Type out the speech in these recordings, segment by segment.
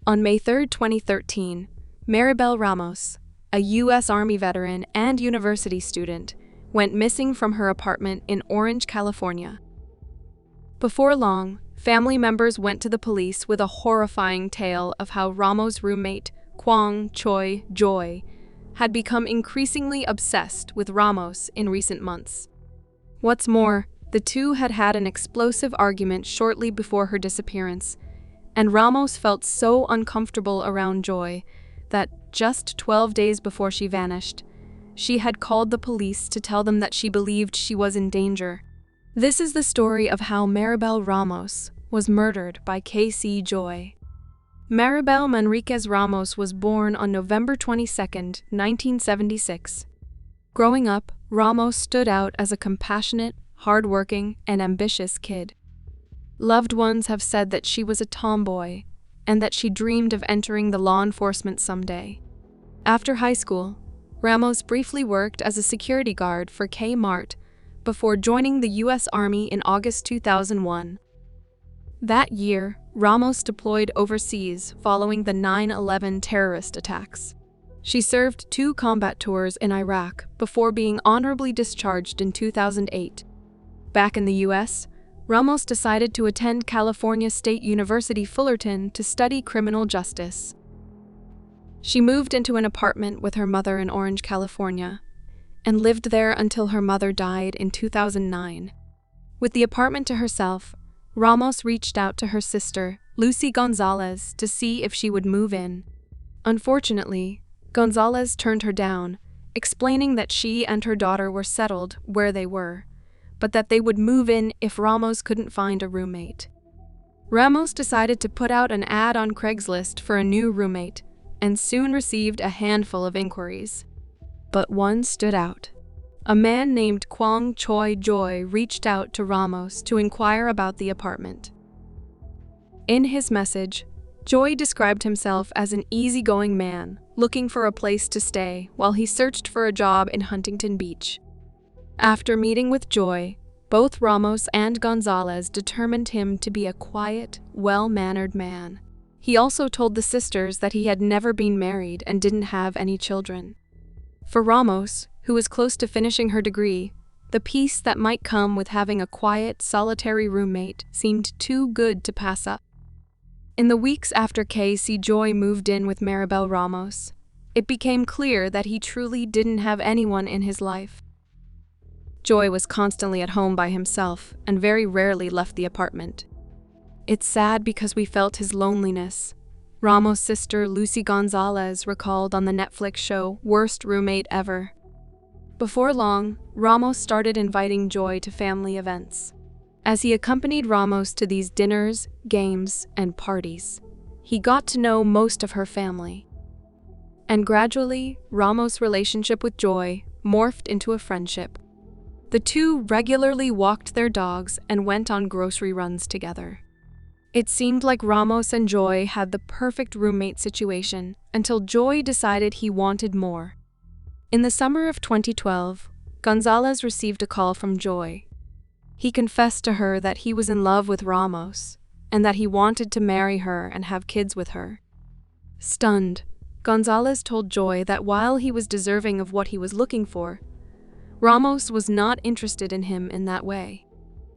On May 3, 2013, Maribel Ramos, a U.S. Army veteran and university student, went missing from her apartment in Orange, California. Before long, family members went to the police with a horrifying tale of how Ramos' roommate, Kwang Choi Joy, had become increasingly obsessed with Ramos in recent months. What's more, the two had had an explosive argument shortly before her disappearance, and Ramos felt so uncomfortable around Joy that just 12 days before she vanished, she had called the police to tell them that she believed she was in danger. This is the story of how Maribel Ramos was murdered by K.C. Joy. Maribel Manriquez Ramos was born on November 22, 1976. Growing up, Ramos stood out as a compassionate, hardworking, and ambitious kid. Loved ones have said that she was a tomboy and that she dreamed of entering the law enforcement someday. After high school, Ramos briefly worked as a security guard for Kmart before joining the U.S. Army in August 2001. That year, Ramos deployed overseas following the 9/11 terrorist attacks. She served 2 combat tours in Iraq before being honorably discharged in 2008. Back in the U.S., Ramos decided to attend California State University Fullerton to study criminal justice. She moved into an apartment with her mother in Orange, California, and lived there until her mother died in 2009. With the apartment to herself, Ramos reached out to her sister, Lucy Gonzalez, to see if she would move in. Unfortunately, Gonzalez turned her down, explaining that she and her daughter were settled where they were, but that they would move in if Ramos couldn't find a roommate. Ramos decided to put out an ad on Craigslist for a new roommate, and soon received a handful of inquiries. But one stood out. A man named Kwang Choi Joy reached out to Ramos to inquire about the apartment. In his message, Joy described himself as an easygoing man looking for a place to stay while he searched for a job in Huntington Beach. After meeting with Joy, both Ramos and Gonzalez determined him to be a quiet, well-mannered man. He also told the sisters that he had never been married and didn't have any children. For Ramos, who was close to finishing her degree, the peace that might come with having a quiet, solitary roommate seemed too good to pass up. In the weeks after K.C. Joy moved in with Maribel Ramos, it became clear that he truly didn't have anyone in his life. Joy was constantly at home by himself and very rarely left the apartment. It's sad because we felt his loneliness, Ramos' sister Lucy Gonzalez recalled on the Netflix show Worst Roommate Ever. Before long, Ramos started inviting Joy to family events. As he accompanied Ramos to these dinners, games, and parties, he got to know most of her family. And gradually, Ramos' relationship with Joy morphed into a friendship. The two regularly walked their dogs and went on grocery runs together. It seemed like Ramos and Joy had the perfect roommate situation until Joy decided he wanted more. In the summer of 2012, Gonzalez received a call from Joy. He confessed to her that he was in love with Ramos and that he wanted to marry her and have kids with her. Stunned, Gonzalez told Joy that while he was deserving of what he was looking for, Ramos was not interested in him in that way.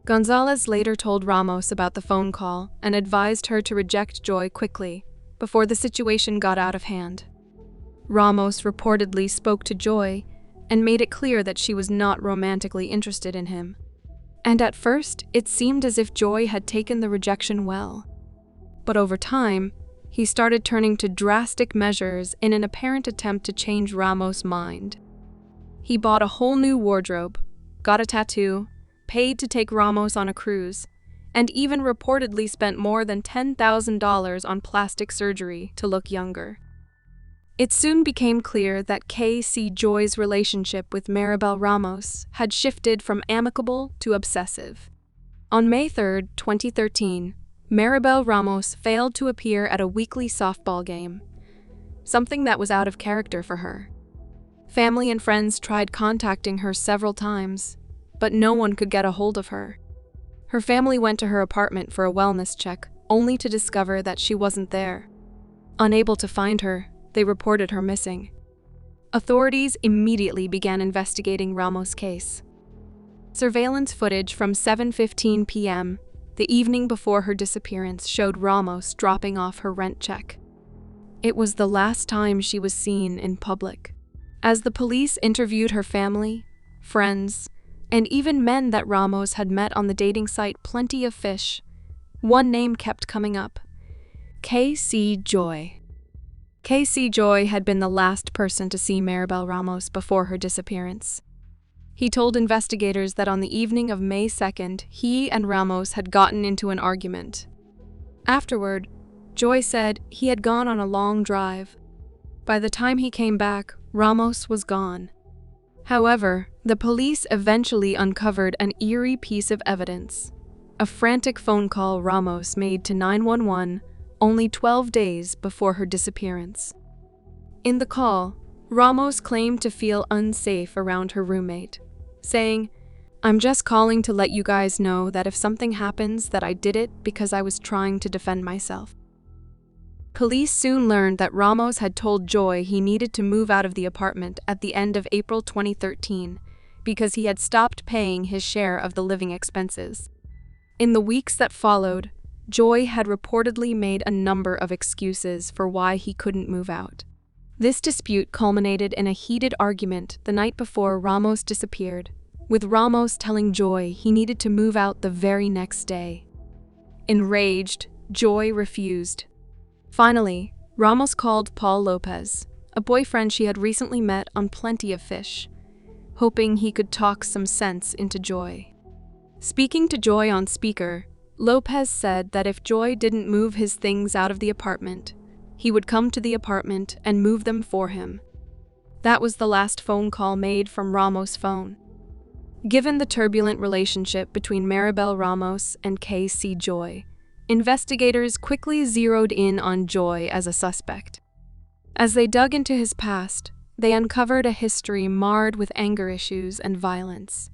Gonzalez later told Ramos about the phone call and advised her to reject Joy quickly before the situation got out of hand. Ramos reportedly spoke to Joy and made it clear that she was not romantically interested in him. And at first, it seemed as if Joy had taken the rejection well. But over time, he started turning to drastic measures in an apparent attempt to change Ramos' mind. He bought a whole new wardrobe, got a tattoo, paid to take Ramos on a cruise, and even reportedly spent more than $10,000 on plastic surgery to look younger. It soon became clear that K.C. Joy's relationship with Maribel Ramos had shifted from amicable to obsessive. On May 3, 2013, Maribel Ramos failed to appear at a weekly softball game, something that was out of character for her. Family and friends tried contacting her several times, but no one could get a hold of her. Her family went to her apartment for a wellness check, only to discover that she wasn't there. Unable to find her, they reported her missing. Authorities immediately began investigating Ramos' case. Surveillance footage from 7:15 p.m., the evening before her disappearance, showed Ramos dropping off her rent check. It was the last time she was seen in public. As the police interviewed her family, friends, and even men that Ramos had met on the dating site Plenty of Fish, one name kept coming up: K.C. Joy. K.C. Joy had been the last person to see Maribel Ramos before her disappearance. He told investigators that on the evening of May 2nd, he and Ramos had gotten into an argument. Afterward, Joy said he had gone on a long drive. By the time he came back, Ramos was gone. However, the police eventually uncovered an eerie piece of evidence: a frantic phone call Ramos made to 911 only 12 days before her disappearance. In the call, Ramos claimed to feel unsafe around her roommate, saying, "I'm just calling to let you guys know that if something happens, that I did it because I was trying to defend myself." Police soon learned that Ramos had told Joy he needed to move out of the apartment at the end of April 2013 because he had stopped paying his share of the living expenses. In the weeks that followed, Joy had reportedly made a number of excuses for why he couldn't move out. This dispute culminated in a heated argument the night before Ramos disappeared, with Ramos telling Joy he needed to move out the very next day. Enraged, Joy refused. Finally, Ramos called Paul Lopez, a boyfriend she had recently met on Plenty of Fish, hoping he could talk some sense into Joy. Speaking to Joy on speaker, Lopez said that if Joy didn't move his things out of the apartment, he would come to the apartment and move them for him. That was the last phone call made from Ramos' phone. Given the turbulent relationship between Maribel Ramos and K.C. Joy, investigators quickly zeroed in on Joy as a suspect. As they dug into his past, they uncovered a history marred with anger issues and violence.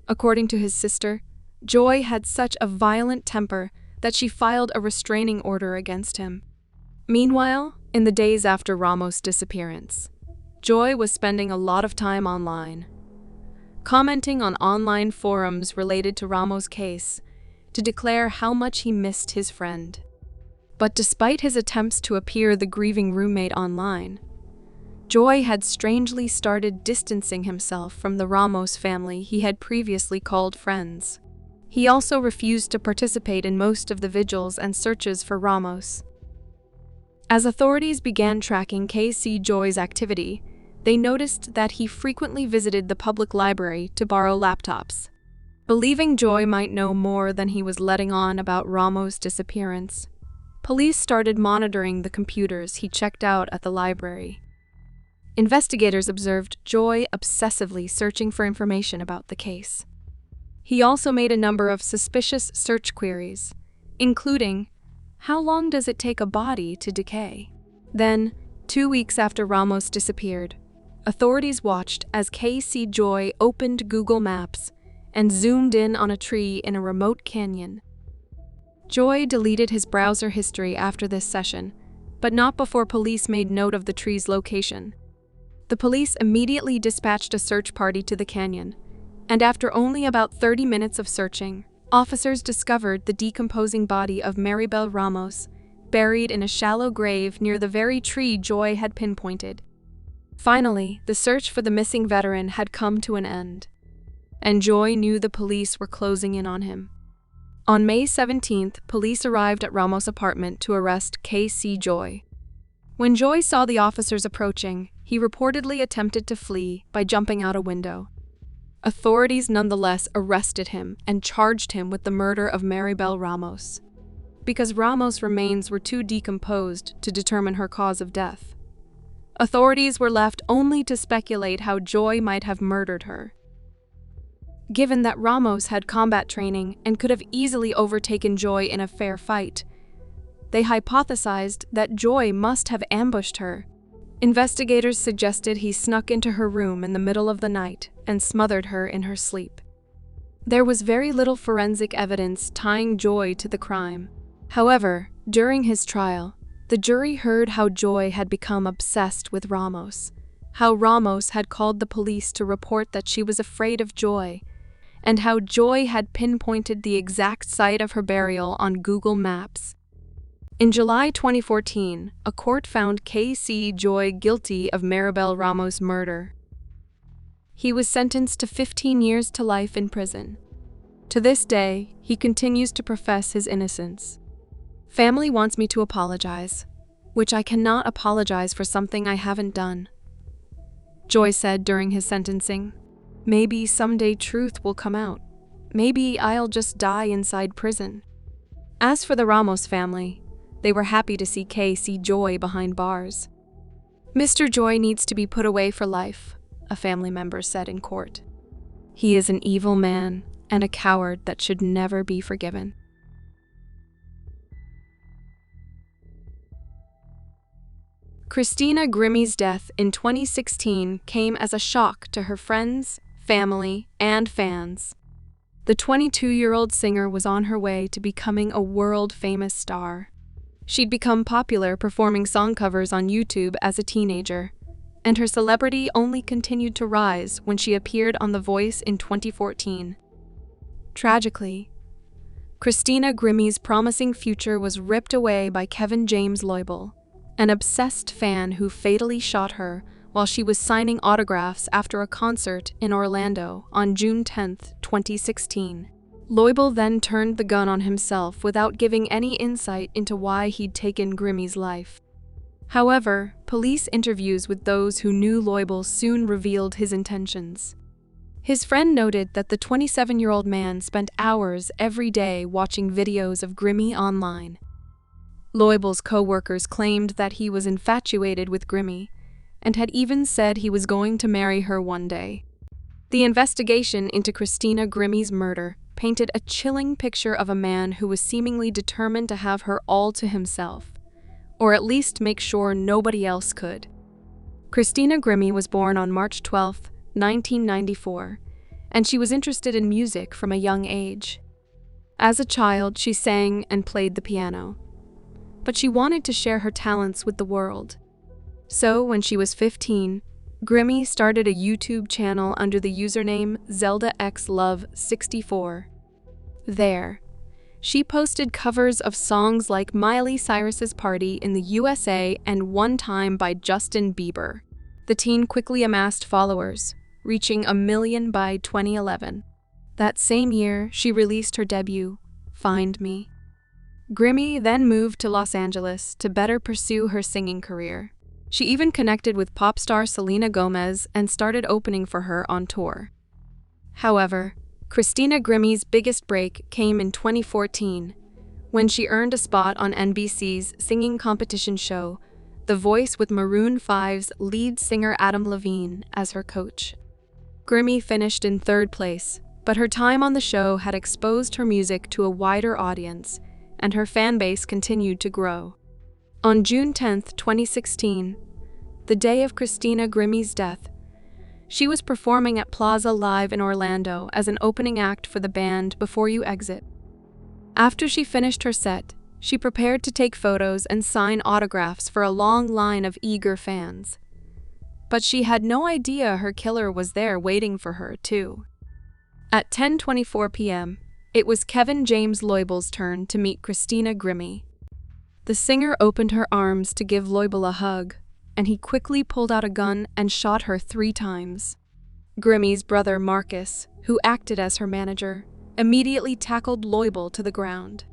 According to his sister, Joy had such a violent temper that she filed a restraining order against him. Meanwhile, in the days after Ramos' disappearance, Joy was spending a lot of time online, commenting on online forums related to Ramos' case to declare how much he missed his friend. But despite his attempts to appear the grieving roommate online, Joy had strangely started distancing himself from the Ramos family he had previously called friends. He also refused to participate in most of the vigils and searches for Ramos. As authorities began tracking K.C. Joy's activity, they noticed that he frequently visited the public library to borrow laptops. Believing Joy might know more than he was letting on about Ramos' disappearance, police started monitoring the computers he checked out at the library. Investigators observed Joy obsessively searching for information about the case. He also made a number of suspicious search queries, including, "How long does it take a body to decay?" Then, 2 weeks after Ramos disappeared, authorities watched as K.C. Joy opened Google Maps and zoomed in on a tree in a remote canyon. Joy deleted his browser history after this session, but not before police made note of the tree's location. The police immediately dispatched a search party to the canyon, and after only about 30 minutes of searching, officers discovered the decomposing body of Maribel Ramos, buried in a shallow grave near the very tree Joy had pinpointed. Finally, the search for the missing veteran had come to an end, and Joy knew the police were closing in on him. On May 17th, police arrived at Ramos' apartment to arrest K.C. Joy. When Joy saw the officers approaching, he reportedly attempted to flee by jumping out a window. Authorities nonetheless arrested him and charged him with the murder of Maribel Ramos, because Ramos' remains were too decomposed to determine her cause of death. Authorities were left only to speculate how Joy might have murdered her. Given that Ramos had combat training and could have easily overtaken Joy in a fair fight, they hypothesized that Joy must have ambushed her. Investigators suggested he snuck into her room in the middle of the night and smothered her in her sleep. There was very little forensic evidence tying Joy to the crime. However, during his trial, The jury heard how Joy had become obsessed with Ramos, how Ramos had called the police to report that she was afraid of Joy, and how Joy had pinpointed the exact site of her burial on Google Maps. In July 2014, a court found K.C. Joy guilty of Maribel Ramos' murder. He was sentenced to 15 years to life in prison. To this day, he continues to profess his innocence. Family wants me to apologize, which I cannot apologize for something I haven't done, Joy said during his sentencing. Maybe someday truth will come out. Maybe I'll just die inside prison. As for the Ramos family, they were happy to see K.C. Joy behind bars. Mr. Joy needs to be put away for life, a family member said in court. He is an evil man and a coward that should never be forgiven. Christina Grimmie's death in 2016 came as a shock to her friends, family, and fans. The 22-year-old singer was on her way to becoming a world-famous star. She'd become popular performing song covers on YouTube as a teenager, and her celebrity only continued to rise when she appeared on The Voice in 2014. Tragically, Christina Grimmie's promising future was ripped away by Kevin James Loibl, an obsessed fan who fatally shot her while she was signing autographs after a concert in Orlando on June 10, 2016. Loibl then turned the gun on himself without giving any insight into why he'd taken Grimmie's life. However, police interviews with those who knew Loibl soon revealed his intentions. His friend noted that the 27-year-old man spent hours every day watching videos of Grimmie online. Loibl's co-workers claimed that he was infatuated with Grimmie and had even said he was going to marry her one day. The investigation into Christina Grimmie's murder painted a chilling picture of a man who was seemingly determined to have her all to himself, or at least make sure nobody else could. Christina Grimmie was born on March 12, 1994, and she was interested in music from a young age. As a child, she sang and played the piano, but she wanted to share her talents with the world. So, when she was 15, Grimmie started a YouTube channel under the username ZeldaXLove64. There, she posted covers of songs like Miley Cyrus's Party in the USA and One Time by Justin Bieber. The teen quickly amassed followers, reaching 1 million by 2011. That same year, she released her debut, Find Me. Grimmie then moved to Los Angeles to better pursue her singing career. She even connected with pop star Selena Gomez and started opening for her on tour. However, Christina Grimmie's biggest break came in 2014, when she earned a spot on NBC's singing competition show, The Voice, with Maroon 5's lead singer Adam Levine as her coach. Grimmie finished in third place, but her time on the show had exposed her music to a wider audience, and her fan base continued to grow. On June 10, 2016, the day of Christina Grimmie's death, she was performing at Plaza Live in Orlando as an opening act for the band Before You Exit. After she finished her set, she prepared to take photos and sign autographs for a long line of eager fans. But she had no idea her killer was there waiting for her, too. At 10:24 p.m., it was Kevin James Loibl's turn to meet Christina Grimmie. The singer opened her arms to give Loibl a hug, and he quickly pulled out a gun and shot her 3 times. Grimmie's brother Marcus, who acted as her manager, immediately tackled Loibl to the ground.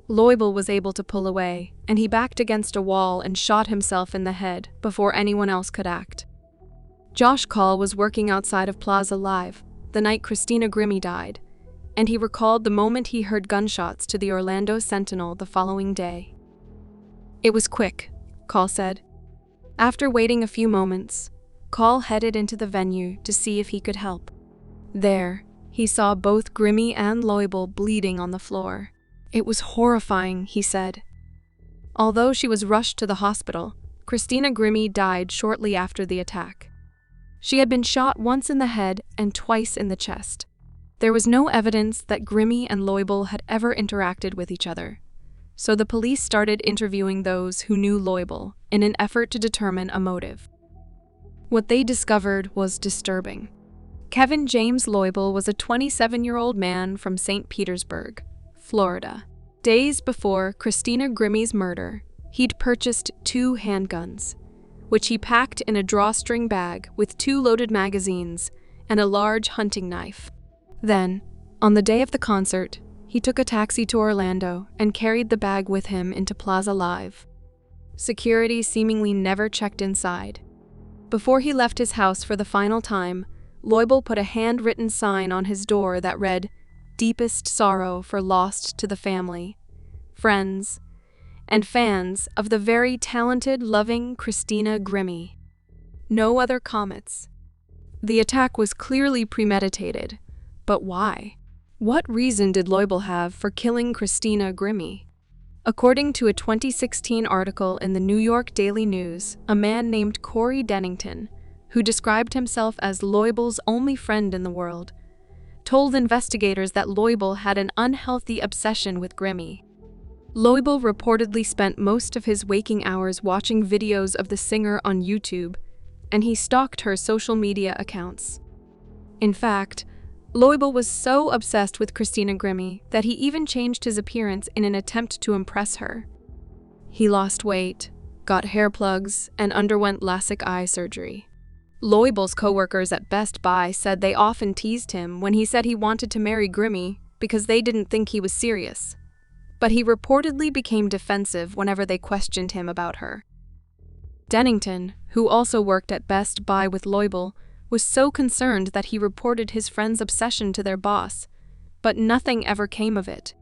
Loibl was able to pull away, and he backed against a wall and shot himself in the head before anyone else could act. Josh Call was working outside of Plaza Live the night Christina Grimmie died, and he recalled the moment he heard gunshots to the Orlando Sentinel the following day. "It was quick," Call said. After waiting a few moments, Call headed into the venue to see if he could help. There, he saw both Grimmie and Loibl bleeding on the floor. "It was horrifying," he said. Although she was rushed to the hospital, Christina Grimmie died shortly after the attack. She had been shot once in the head and twice in the chest. There was no evidence that Grimmie and Loibl had ever interacted with each other, so the police started interviewing those who knew Loibel in an effort to determine a motive. What they discovered was disturbing. Kevin James Loibel was a 27-year-old man from St. Petersburg, Florida. Days before Christina Grimmie's murder, he'd purchased 2 handguns, which he packed in a drawstring bag with 2 loaded magazines and a large hunting knife. Then, on the day of the concert, he took a taxi to Orlando and carried the bag with him into Plaza Live. Security seemingly never checked inside. Before he left his house for the final time, Loibel put a handwritten sign on his door that read, "Deepest sorrow for lost to the family, friends, and fans of the very talented, loving Christina Grimmie." No other comments. The attack was clearly premeditated, but why? What reason did Loibel have for killing Christina Grimmie? According to a 2016 article in the New York Daily News, a man named Corey Dennington, who described himself as Loibel's only friend in the world, told investigators that Loibel had an unhealthy obsession with Grimmie. Loibel reportedly spent most of his waking hours watching videos of the singer on YouTube, and he stalked her social media accounts. In fact, Loibel was so obsessed with Christina Grimmie that he even changed his appearance in an attempt to impress her. He lost weight, got hair plugs, and underwent LASIK eye surgery. Loibel's co-workers at Best Buy said they often teased him when he said he wanted to marry Grimmie because they didn't think he was serious. But he reportedly became defensive whenever they questioned him about her. Dennington, who also worked at Best Buy with Loibel, was so concerned that he reported his friend's obsession to their boss, but nothing ever came of it.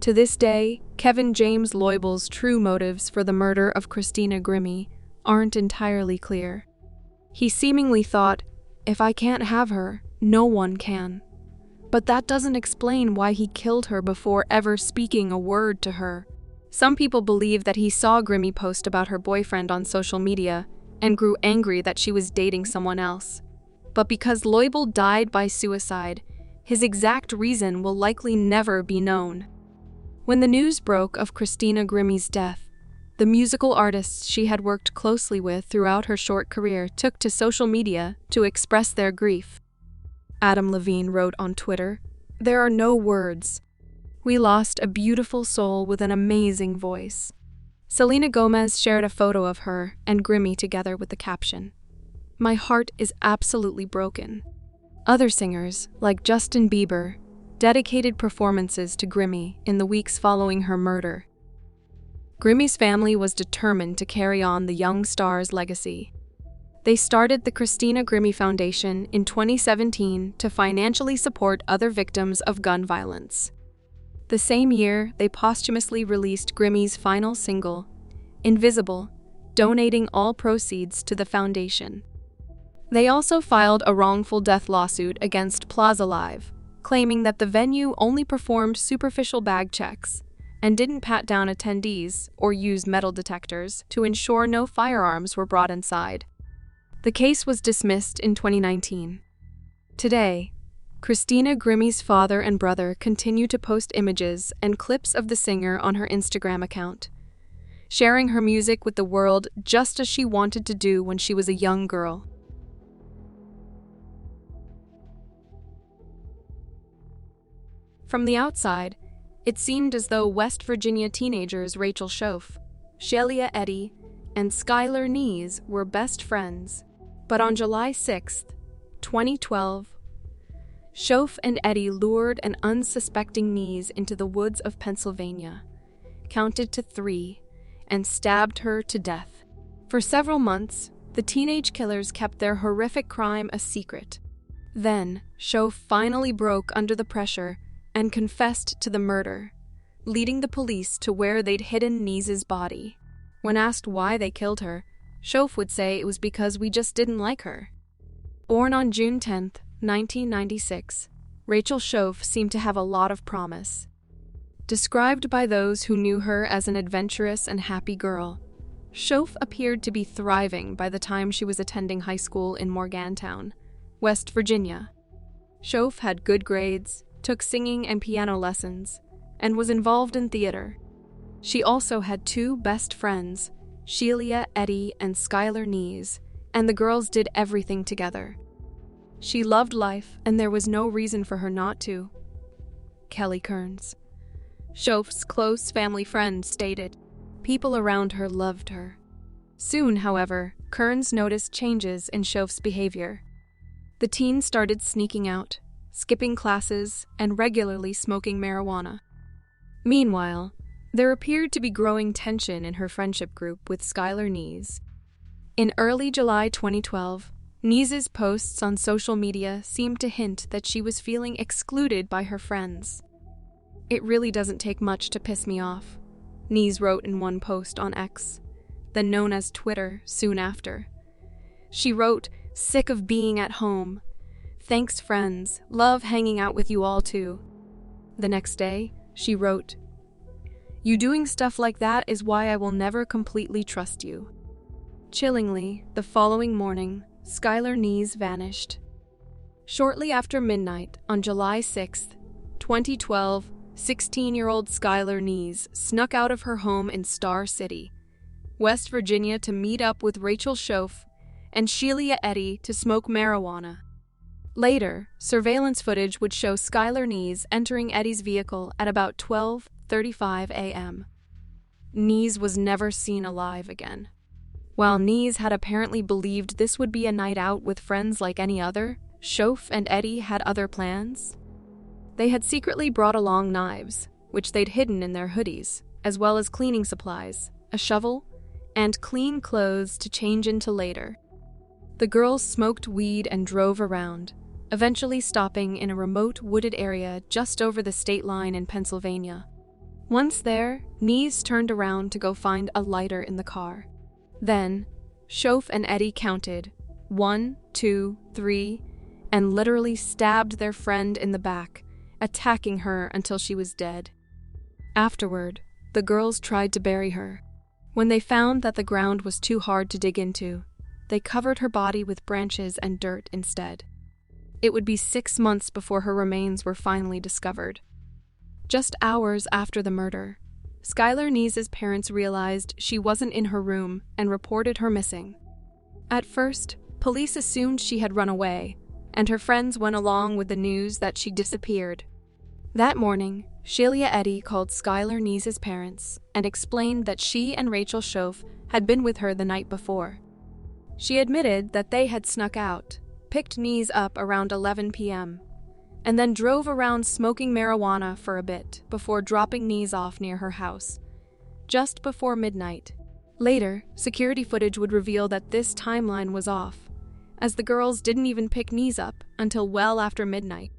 To this day, Kevin James Loibel's true motives for the murder of Christina Grimmie aren't entirely clear. He seemingly thought, if I can't have her, no one can. But that doesn't explain why he killed her before ever speaking a word to her. Some people believe that he saw Grimmie post about her boyfriend on social media and grew angry that she was dating someone else. But because Loibel died by suicide, his exact reason will likely never be known. When the news broke of Christina Grimmie's death, the musical artists she had worked closely with throughout her short career took to social media to express their grief. Adam Levine wrote on Twitter, "There are no words. We lost a beautiful soul with an amazing voice." Selena Gomez shared a photo of her and Grimmie together with the caption, "My heart is absolutely broken." Other singers, like Justin Bieber, dedicated performances to Grimmie in the weeks following her murder. Grimmie's family was determined to carry on the young star's legacy. They started the Christina Grimmie Foundation in 2017 to financially support other victims of gun violence. The same year, they posthumously released Grimmie's final single, Invisible, donating all proceeds to the foundation. They also filed a wrongful death lawsuit against Plaza Live, claiming that the venue only performed superficial bag checks and didn't pat down attendees or use metal detectors to ensure no firearms were brought inside. The case was dismissed in 2019. Today, Christina Grimmie's father and brother continue to post images and clips of the singer on her Instagram account, sharing her music with the world just as she wanted to do when she was a young girl. From the outside, it seemed as though West Virginia teenagers Rachel Shoaf, Shelia Eddy, and Skylar Nees were best friends. But on July 6, 2012, Shoaf and Eddy lured an unsuspecting Nees into the woods of Pennsylvania, counted to 3, and stabbed her to death. For several months, the teenage killers kept their horrific crime a secret. Then, Shoaf finally broke under the pressure and confessed to the murder, leading the police to where they'd hidden Nees's body. When asked why they killed her, Shoaf would say it was because we just didn't like her. Born on June 10, 1996, Rachel Shoaf seemed to have a lot of promise. Described by those who knew her as an adventurous and happy girl, Shoaf appeared to be thriving by the time she was attending high school in Morgantown, West Virginia. Shoaf had good grades, took singing and piano lessons, and was involved in theater. She also had two best friends, Sheila Eddy and Skylar Nees, and the girls did everything together. She loved life, and there was no reason for her not to. Kelly Kearns, Shoaf's close family friend, stated. People around her loved her. Soon, however, Kearns noticed changes in Shoaf's behavior. The teen started sneaking out, skipping classes, and regularly smoking marijuana. Meanwhile, there appeared to be growing tension in her friendship group with Skylar Nees. In early July 2012, Nees's posts on social media seemed to hint that she was feeling excluded by her friends. "It really doesn't take much to piss me off," Nees wrote in one post on X, then known as Twitter, soon after. She wrote, "Sick of being at home. Thanks, friends. Love hanging out with you all too." The next day, she wrote, "You doing stuff like that is why I will never completely trust you." Chillingly, the following morning, Skylar Nees vanished. Shortly after midnight on July 6, 2012, 16-year-old Skylar Nees snuck out of her home in Star City, West Virginia, to meet up with Rachel Shoaf and Sheila Eddy to smoke marijuana. Later, surveillance footage would show Skylar Nees entering Eddy's vehicle at about 12:35 a.m. Nees was never seen alive again. While Nees had apparently believed this would be a night out with friends like any other, Shoaf and Eddy had other plans. They had secretly brought along knives, which they'd hidden in their hoodies, as well as cleaning supplies, a shovel, and clean clothes to change into later. The girls smoked weed and drove around, eventually stopping in a remote wooded area just over the state line in Pennsylvania. Once there, Nees turned around to go find a lighter in the car. Then, Shoaf and Eddy counted 1, 2, 3, and literally stabbed their friend in the back, attacking her until she was dead. Afterward, the girls tried to bury her. When they found that the ground was too hard to dig into, they covered her body with branches and dirt instead. It would be 6 months before her remains were finally discovered. Just hours after the murder, Skylar Nees's parents realized she wasn't in her room and reported her missing. At first, police assumed she had run away, and her friends went along with the news that she disappeared. That morning, Sheila Eddy called Skylar Nees's parents and explained that she and Rachel Shoaf had been with her the night before. She admitted that they had snuck out, picked Nees up around 11 p.m., and then drove around smoking marijuana for a bit before dropping Nees off near her house, just before midnight. Later, security footage would reveal that this timeline was off, as the girls didn't even pick Nees up until well after midnight.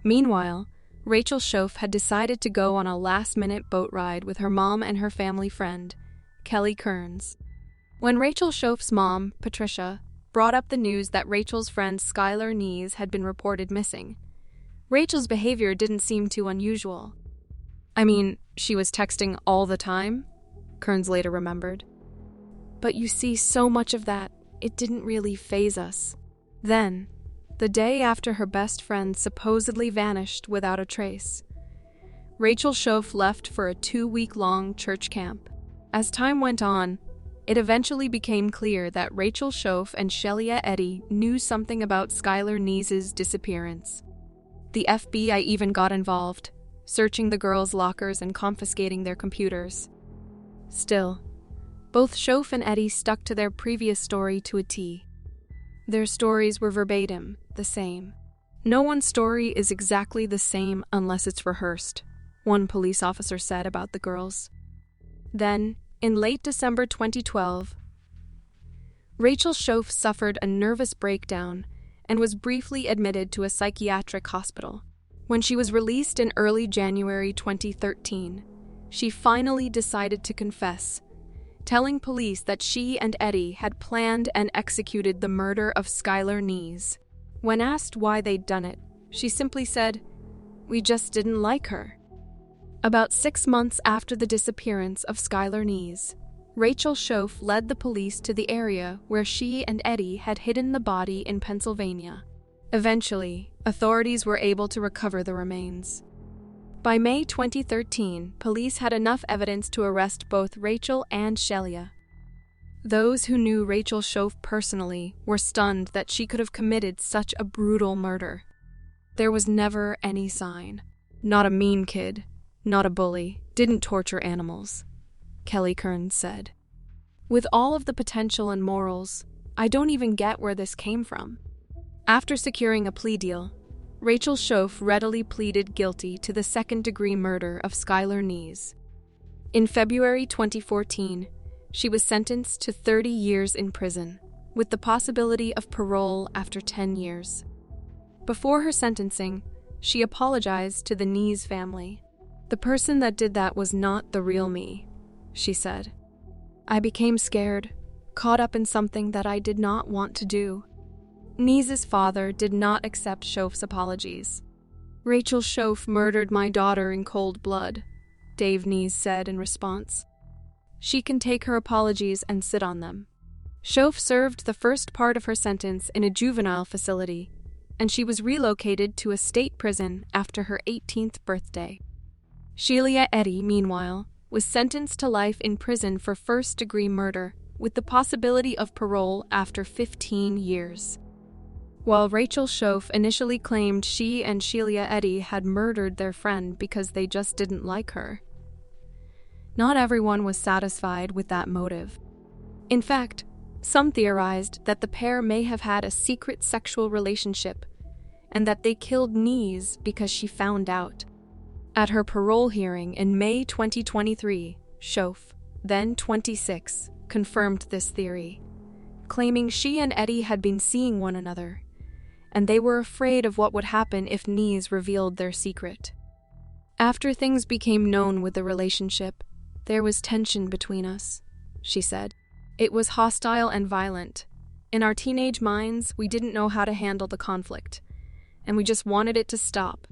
Meanwhile, Rachel Shoaf had decided to go on a last-minute boat ride with her mom and her family friend, Kelly Kearns. When Rachel Shoaf's mom, Patricia, brought up the news that Rachel's friend Skylar Nees had been reported missing, Rachel's behavior didn't seem too unusual. "I mean, she was texting all the time," Kearns later remembered. "But you see so much of that, it didn't really faze us." Then, the day after her best friend supposedly vanished without a trace, Rachel Shoaf left for a 2-week-long church camp. As time went on, it eventually became clear that Rachel Shoaf and Sheila Eddy knew something about Skylar Nees's disappearance. The FBI even got involved, searching the girls' lockers and confiscating their computers. Still, both Shoaf and Eddy stuck to their previous story to a T. Their stories were verbatim, the same. "No one's story is exactly the same unless it's rehearsed," one police officer said about the girls. Then, in late December 2012, Rachel Shoaf suffered a nervous breakdown and was briefly admitted to a psychiatric hospital. When she was released in early January 2013, she finally decided to confess, telling police that she and Eddy had planned and executed the murder of Skylar Nees. When asked why they'd done it, she simply said, "We just didn't like her." About 6 months after the disappearance of Skylar Nees, Rachel Shoaf led the police to the area where she and Eddy had hidden the body in Pennsylvania. Eventually, authorities were able to recover the remains. By May 2013, police had enough evidence to arrest both Rachel and Shelia. Those who knew Rachel Shoaf personally were stunned that she could have committed such a brutal murder. There was never any sign. Not a mean kid, not a bully, didn't torture animals, Kelly Kearns said. With all of the potential and morals, I don't even get where this came from. After securing a plea deal, Rachel Shoaf readily pleaded guilty to the second-degree murder of Skylar Nees. In February 2014, she was sentenced to 30 years in prison, with the possibility of parole after 10 years. Before her sentencing, she apologized to the Nees family. "The person that did that was not the real me," she said. "I became scared, caught up in something that I did not want to do." Nees' father did not accept Shoaf's apologies. "Rachel Shoaf murdered my daughter in cold blood," Dave Nees said in response. "She can take her apologies and sit on them." Shoaf served the first part of her sentence in a juvenile facility, and she was relocated to a state prison after her 18th birthday. Shelia Eddy, meanwhile, was sentenced to life in prison for first-degree murder, with the possibility of parole after 15 years. While Rachel Shoaf initially claimed she and Shelia Eddy had murdered their friend because they just didn't like her, not everyone was satisfied with that motive. In fact, some theorized that the pair may have had a secret sexual relationship and that they killed Nees because she found out. At her parole hearing in May 2023, Shoaf, then 26, confirmed this theory, claiming she and Eddy had been seeing one another, and they were afraid of what would happen if Nees revealed their secret. "After things became known with the relationship, there was tension between us," she said. "It was hostile and violent. In our teenage minds, we didn't know how to handle the conflict, and we just wanted it to stop."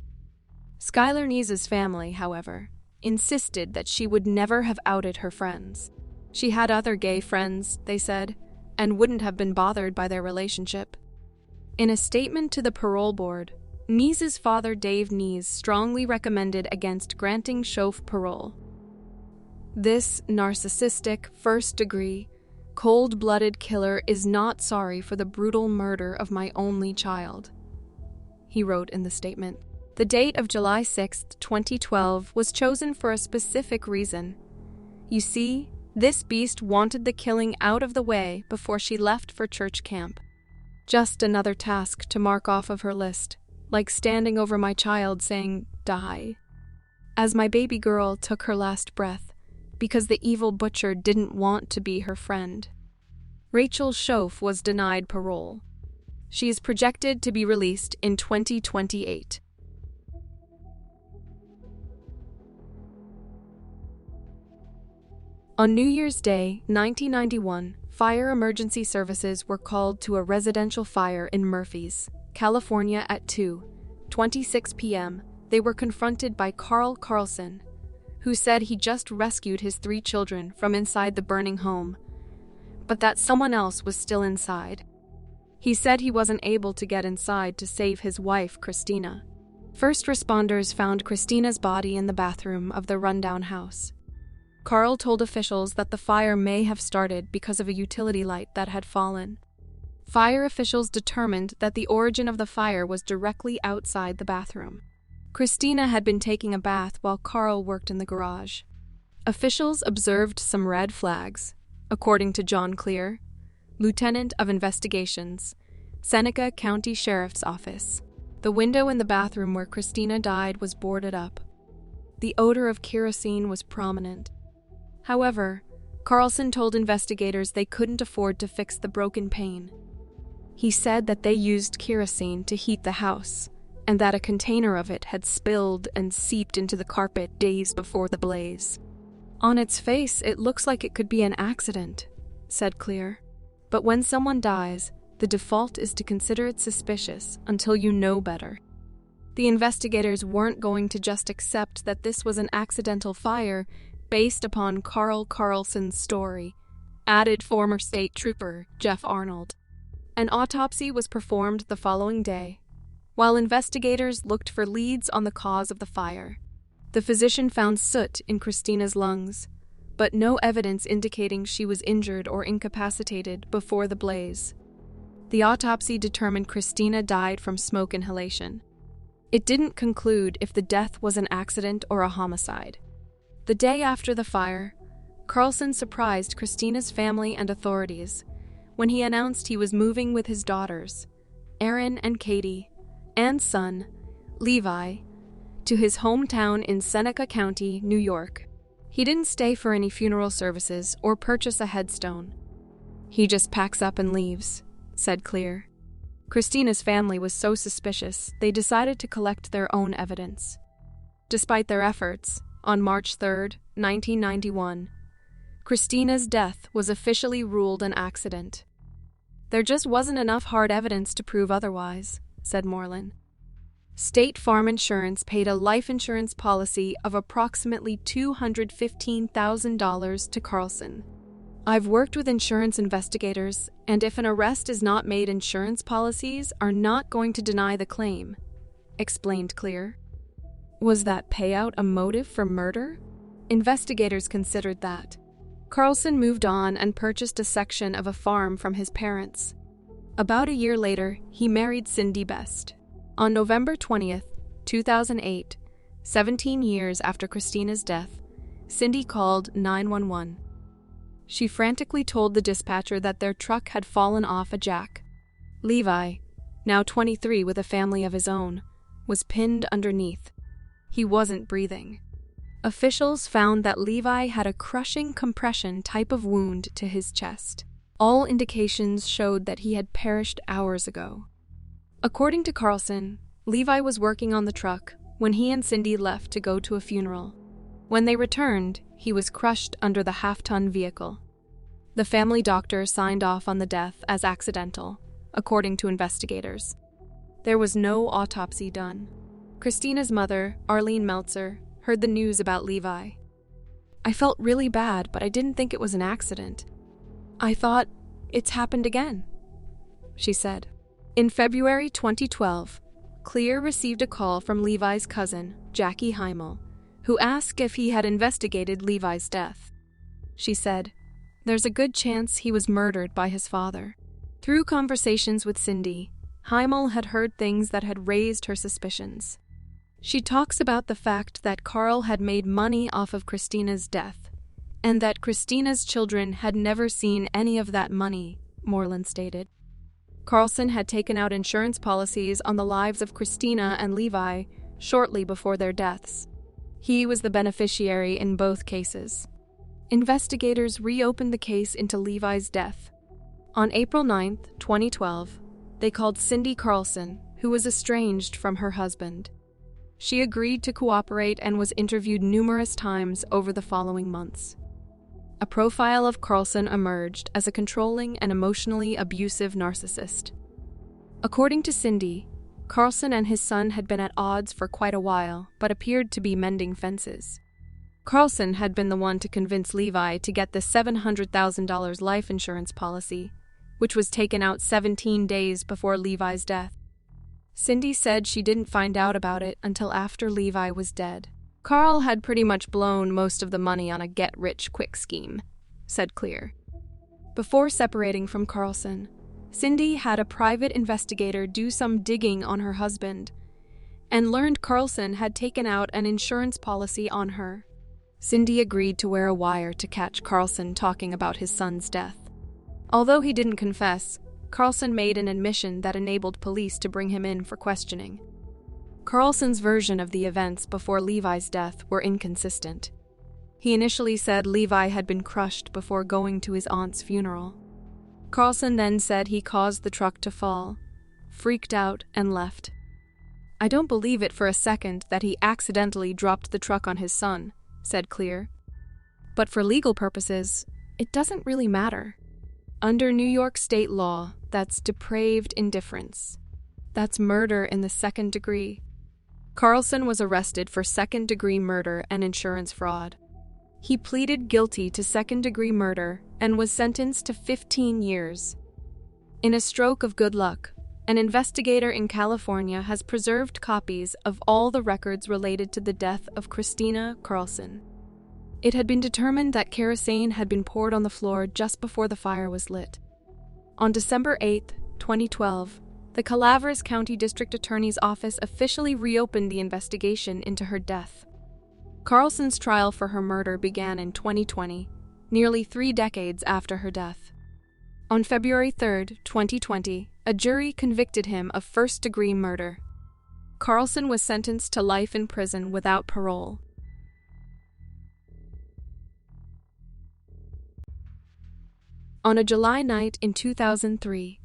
Skylar Nees' family, however, insisted that she would never have outed her friends. She had other gay friends, they said, and wouldn't have been bothered by their relationship. In a statement to the parole board, Nees' father Dave Nees strongly recommended against granting Shoaf parole. "This narcissistic, first-degree, cold-blooded killer is not sorry for the brutal murder of my only child," he wrote in the statement. The date of July 6, 2012 was chosen for a specific reason. You see, this beast wanted the killing out of the way before she left for church camp. Just another task to mark off of her list, like standing over my child saying, "Die," as my baby girl took her last breath, because the evil butcher didn't want to be her friend. Rachel Shoaf was denied parole. She is projected to be released in 2028. On New Year's Day, 1991, fire emergency services were called to a residential fire in Murphys, California at 2:26 p.m. They were confronted by Karl Karlsen, who said he just rescued his 3 children from inside the burning home, but that someone else was still inside. He said he wasn't able to get inside to save his wife, Christina. First responders found Christina's body in the bathroom of the rundown house. Karl told officials that the fire may have started because of a utility light that had fallen. Fire officials determined that the origin of the fire was directly outside the bathroom. Christina had been taking a bath while Karl worked in the garage. Officials observed some red flags, according to John Clear, Lieutenant of Investigations, Seneca County Sheriff's Office. The window in the bathroom where Christina died was boarded up. The odor of kerosene was prominent. However, Karlsen told investigators they couldn't afford to fix the broken pane. He said that they used kerosene to heat the house, and that a container of it had spilled and seeped into the carpet days before the blaze. "On its face, it looks like it could be an accident," said Clear. "But when someone dies, the default is to consider it suspicious until you know better." The investigators weren't going to just accept that this was an accidental fire based upon Karl Karlsen's story, added former state trooper Jeff Arnold. An autopsy was performed the following day, while investigators looked for leads on the cause of the fire. The physician found soot in Christina's lungs, but no evidence indicating she was injured or incapacitated before the blaze. The autopsy determined Christina died from smoke inhalation. It didn't conclude if the death was an accident or a homicide. The day after the fire, Karlsen surprised Christina's family and authorities when he announced he was moving with his daughters, Erin and Katie, and son, Levi, to his hometown in Seneca County, New York. He didn't stay for any funeral services or purchase a headstone. "He just packs up and leaves," said Clear. Christina's family was so suspicious, they decided to collect their own evidence. Despite their efforts, on March 3, 1991, Christina's death was officially ruled an accident. "There just wasn't enough hard evidence to prove otherwise," said Moreland. State Farm Insurance paid a life insurance policy of approximately $215,000 to Karlsen. "I've worked with insurance investigators, and if an arrest is not made, insurance policies are not going to deny the claim," explained Clear. Was that payout a motive for murder? Investigators considered that. Karlsen moved on and purchased a section of a farm from his parents. About a year later, he married Cindy Best. On November 20, 2008, 17 years after Christina's death, Cindy called 911. She frantically told the dispatcher that their truck had fallen off a jack. Levi, now 23 with a family of his own, was pinned underneath. He wasn't breathing. Officials found that Levi had a crushing compression type of wound to his chest. All indications showed that he had perished hours ago. According to Karlsen, Levi was working on the truck when he and Cindy left to go to a funeral. When they returned, he was crushed under the half-ton vehicle. The family doctor signed off on the death as accidental, according to investigators. There was no autopsy done. Christina's mother, Arlene Meltzer, heard the news about Levi. "I felt really bad, but I didn't think it was an accident. I thought, it's happened again," she said. In February 2012, Clear received a call from Levi's cousin, Jackie Heimel, who asked if he had investigated Levi's death. She said, "There's a good chance he was murdered by his father." Through conversations with Cindy, Heimel had heard things that had raised her suspicions. She talks about the fact that Karl had made money off of Christina's death, and that Christina's children had never seen any of that money, Moreland stated. Karlsen had taken out insurance policies on the lives of Christina and Levi shortly before their deaths. He was the beneficiary in both cases. Investigators reopened the case into Levi's death. On April 9, 2012, they called Cindy Karlsen, who was estranged from her husband. She agreed to cooperate and was interviewed numerous times over the following months. A profile of Karlsen emerged as a controlling and emotionally abusive narcissist. According to Cindy, Karlsen and his son had been at odds for quite a while, but appeared to be mending fences. Karlsen had been the one to convince Levi to get the $700,000 life insurance policy, which was taken out 17 days before Levi's death. Cindy said she didn't find out about it until after Levi was dead. "Karl had pretty much blown most of the money on a get-rich-quick scheme," said Clear. Before separating from Karlsen, Cindy had a private investigator do some digging on her husband and learned Karlsen had taken out an insurance policy on her. Cindy agreed to wear a wire to catch Karlsen talking about his son's death. Although he didn't confess, Karlsen made an admission that enabled police to bring him in for questioning. Karlsen's version of the events before Levi's death were inconsistent. He initially said Levi had been crushed before going to his aunt's funeral. Karlsen then said he caused the truck to fall, freaked out, and left. "I don't believe it for a second that he accidentally dropped the truck on his son," said Clear. "But for legal purposes, it doesn't really matter. Under New York state law, that's depraved indifference. That's murder in the second degree." Karlsen was arrested for second-degree murder and insurance fraud. He pleaded guilty to second-degree murder and was sentenced to 15 years. In a stroke of good luck, an investigator in California has preserved copies of all the records related to the death of Christina Karlsen. It had been determined that kerosene had been poured on the floor just before the fire was lit. On December 8, 2012, the Calaveras County District Attorney's Office officially reopened the investigation into her death. Karlsen's trial for her murder began in 2020, nearly 3 decades after her death. On February 3, 2020, a jury convicted him of first-degree murder. Karlsen was sentenced to life in prison without parole. On a July night in 2003,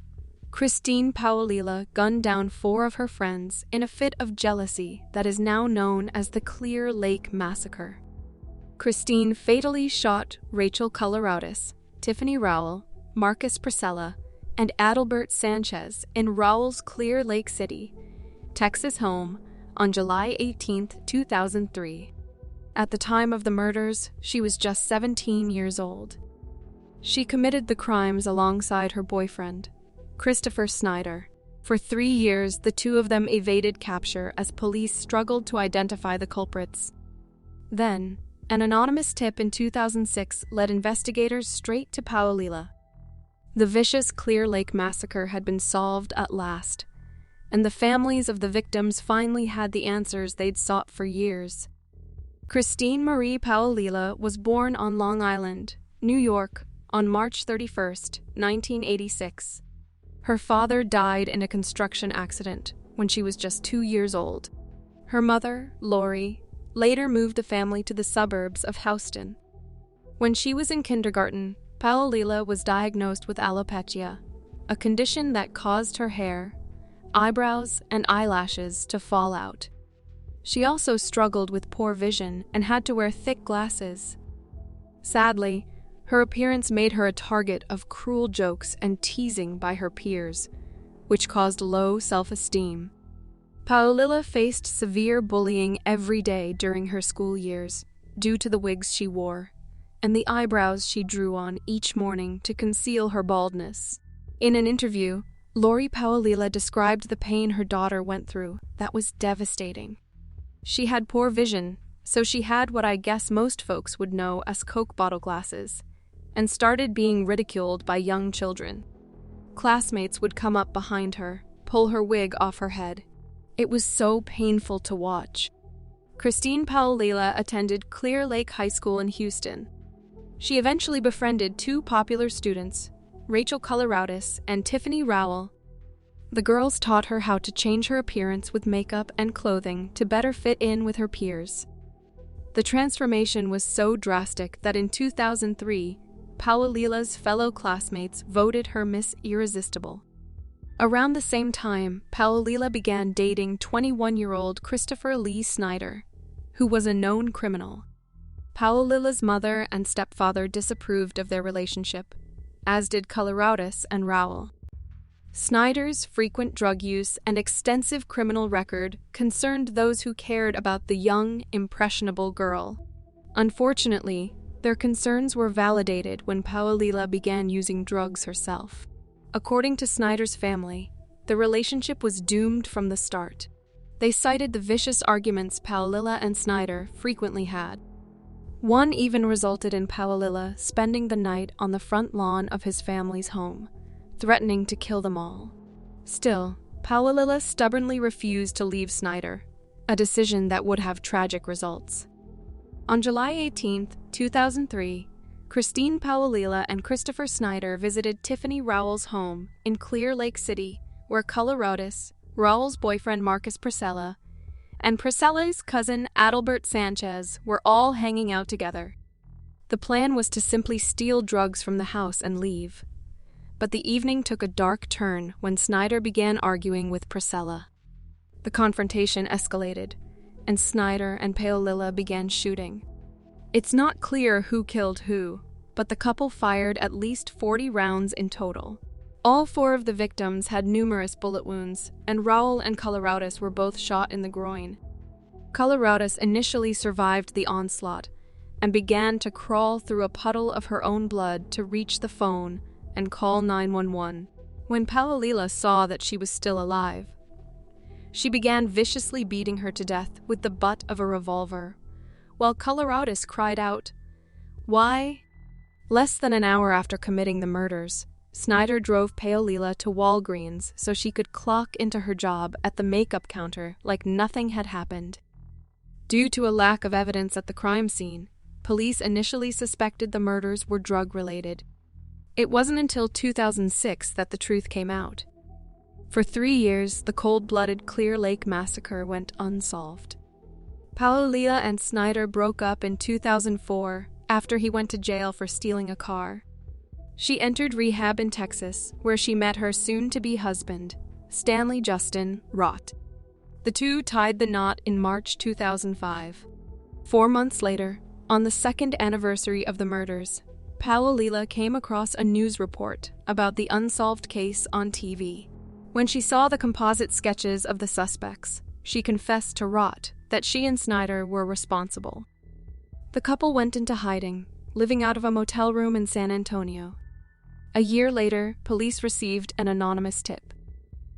Christine Paolilla gunned down 4 of her friends in a fit of jealousy that is now known as the Clear Lake Massacre. Christine fatally shot Rachel Karlsen, Tiffany Rowell, Marcus Priscilla, and Adalbert Sanchez in Rowell's Clear Lake City, Texas home on July 18, 2003. At the time of the murders, she was just 17 years old. She committed the crimes alongside her boyfriend, Christopher Snyder. For 3 years, the two of them evaded capture as police struggled to identify the culprits. Then, an anonymous tip in 2006 led investigators straight to Paolilla. The vicious Clear Lake Massacre had been solved at last, and the families of the victims finally had the answers they'd sought for years. Christine Marie Paolilla was born on Long Island, New York, on March 31, 1986. Her father died in a construction accident when she was just 2 years old. Her mother, Lori, later moved the family to the suburbs of Houston. When she was in kindergarten, Paolilla was diagnosed with alopecia, a condition that caused her hair, eyebrows, and eyelashes to fall out. She also struggled with poor vision and had to wear thick glasses. Sadly, her appearance made her a target of cruel jokes and teasing by her peers, which caused low self-esteem. Paolilla faced severe bullying every day during her school years due to the wigs she wore and the eyebrows she drew on each morning to conceal her baldness. In an interview, Lori Paolilla described the pain her daughter went through that was devastating. She had poor vision, so she had what I guess most folks would know as Coke bottle glasses, and started being ridiculed by young children. Classmates would come up behind her, pull her wig off her head. It was so painful to watch. Christine Paolilla attended Clear Lake High School in Houston. She eventually befriended 2 popular students, Rachel Karlsen and Tiffany Rowell. The girls taught her how to change her appearance with makeup and clothing to better fit in with her peers. The transformation was so drastic that in 2003, Paolilla's fellow classmates voted her Miss Irresistible. Around the same time, Paolilla began dating 21-year-old Christopher Lee Snyder, who was a known criminal. Paolilla's mother and stepfather disapproved of their relationship, as did Karlsen and Rowell. Snyder's frequent drug use and extensive criminal record concerned those who cared about the young, impressionable girl. Unfortunately, their concerns were validated when Paolilla began using drugs herself. According to Snyder's family, the relationship was doomed from the start. They cited the vicious arguments Paolilla and Snyder frequently had. One even resulted in Paolilla spending the night on the front lawn of his family's home, threatening to kill them all. Still, Paolilla stubbornly refused to leave Snyder, a decision that would have tragic results. On July 18, 2003, Christine Paolilla and Christopher Snyder visited Tiffany Rowell's home in Clear Lake City, where Karlsen, Rowell's boyfriend Marcus Priscilla, and Priscilla's cousin Adalbert Sanchez were all hanging out together. The plan was to simply steal drugs from the house and leave. But the evening took a dark turn when Snyder began arguing with Priscilla. The confrontation escalated, and Snyder and Paolilla began shooting. It's not clear who killed who, but the couple fired at least 40 rounds in total. All 4 of the victims had numerous bullet wounds, and Rowell and Karlsen were both shot in the groin. Karlsen initially survived the onslaught and began to crawl through a puddle of her own blood to reach the phone and call 911, When Paolilla saw that she was still alive, she began viciously beating her to death with the butt of a revolver, while Karlsen cried out, "Why?" Less than an hour after committing the murders, Snyder drove Paolilla to Walgreens so she could clock into her job at the makeup counter like nothing had happened. Due to a lack of evidence at the crime scene, police initially suspected the murders were drug-related. It wasn't until 2006 that the truth came out. For 3 years, the cold-blooded Clear Lake massacre went unsolved. Paolilla and Snyder broke up in 2004 after he went to jail for stealing a car. She entered rehab in Texas, where she met her soon-to-be husband, Stanley Justin Rott. The two tied the knot in March 2005. 4 months later, on the second anniversary of the murders, Paolilla came across a news report about the unsolved case on TV. When she saw the composite sketches of the suspects, she confessed to Rott that she and Snyder were responsible. The couple went into hiding, living out of a motel room in San Antonio. A year later, police received an anonymous tip.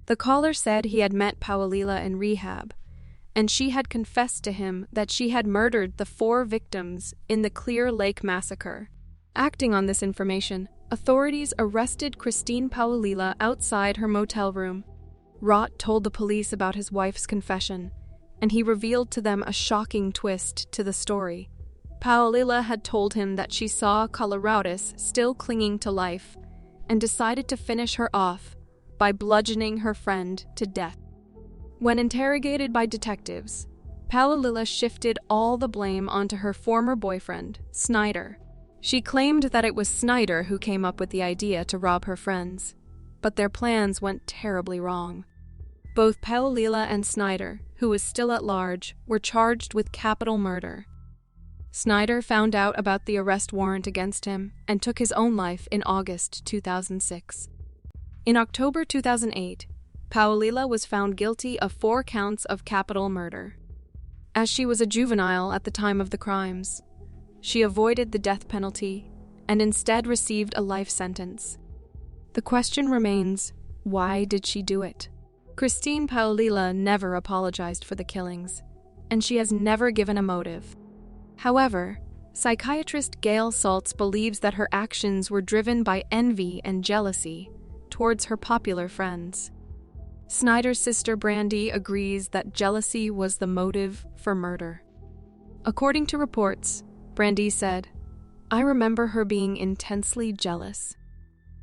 The caller said he had met Paolilla in rehab, and she had confessed to him that she had murdered the 4 victims in the Clear Lake massacre. Acting on this information, authorities arrested Christine Paolilla outside her motel room. Rott told the police about his wife's confession, and he revealed to them a shocking twist to the story. Paolilla had told him that she saw Karlsen still clinging to life and decided to finish her off by bludgeoning her friend to death. When interrogated by detectives, Paolilla shifted all the blame onto her former boyfriend, Snyder. She claimed that it was Snyder who came up with the idea to rob her friends, but their plans went terribly wrong. Both Paolilla and Snyder, who was still at large, were charged with capital murder. Snyder found out about the arrest warrant against him and took his own life in August 2006. In October 2008, Paolilla was found guilty of 4 counts of capital murder. As she was a juvenile at the time of the crimes, she avoided the death penalty and instead received a life sentence. The question remains, why did she do it? Christine Paolilla never apologized for the killings, and she has never given a motive. However, psychiatrist Gail Saltz believes that her actions were driven by envy and jealousy towards her popular friends. Snyder's sister Brandy agrees that jealousy was the motive for murder. According to reports, Brandy said, "I remember her being intensely jealous.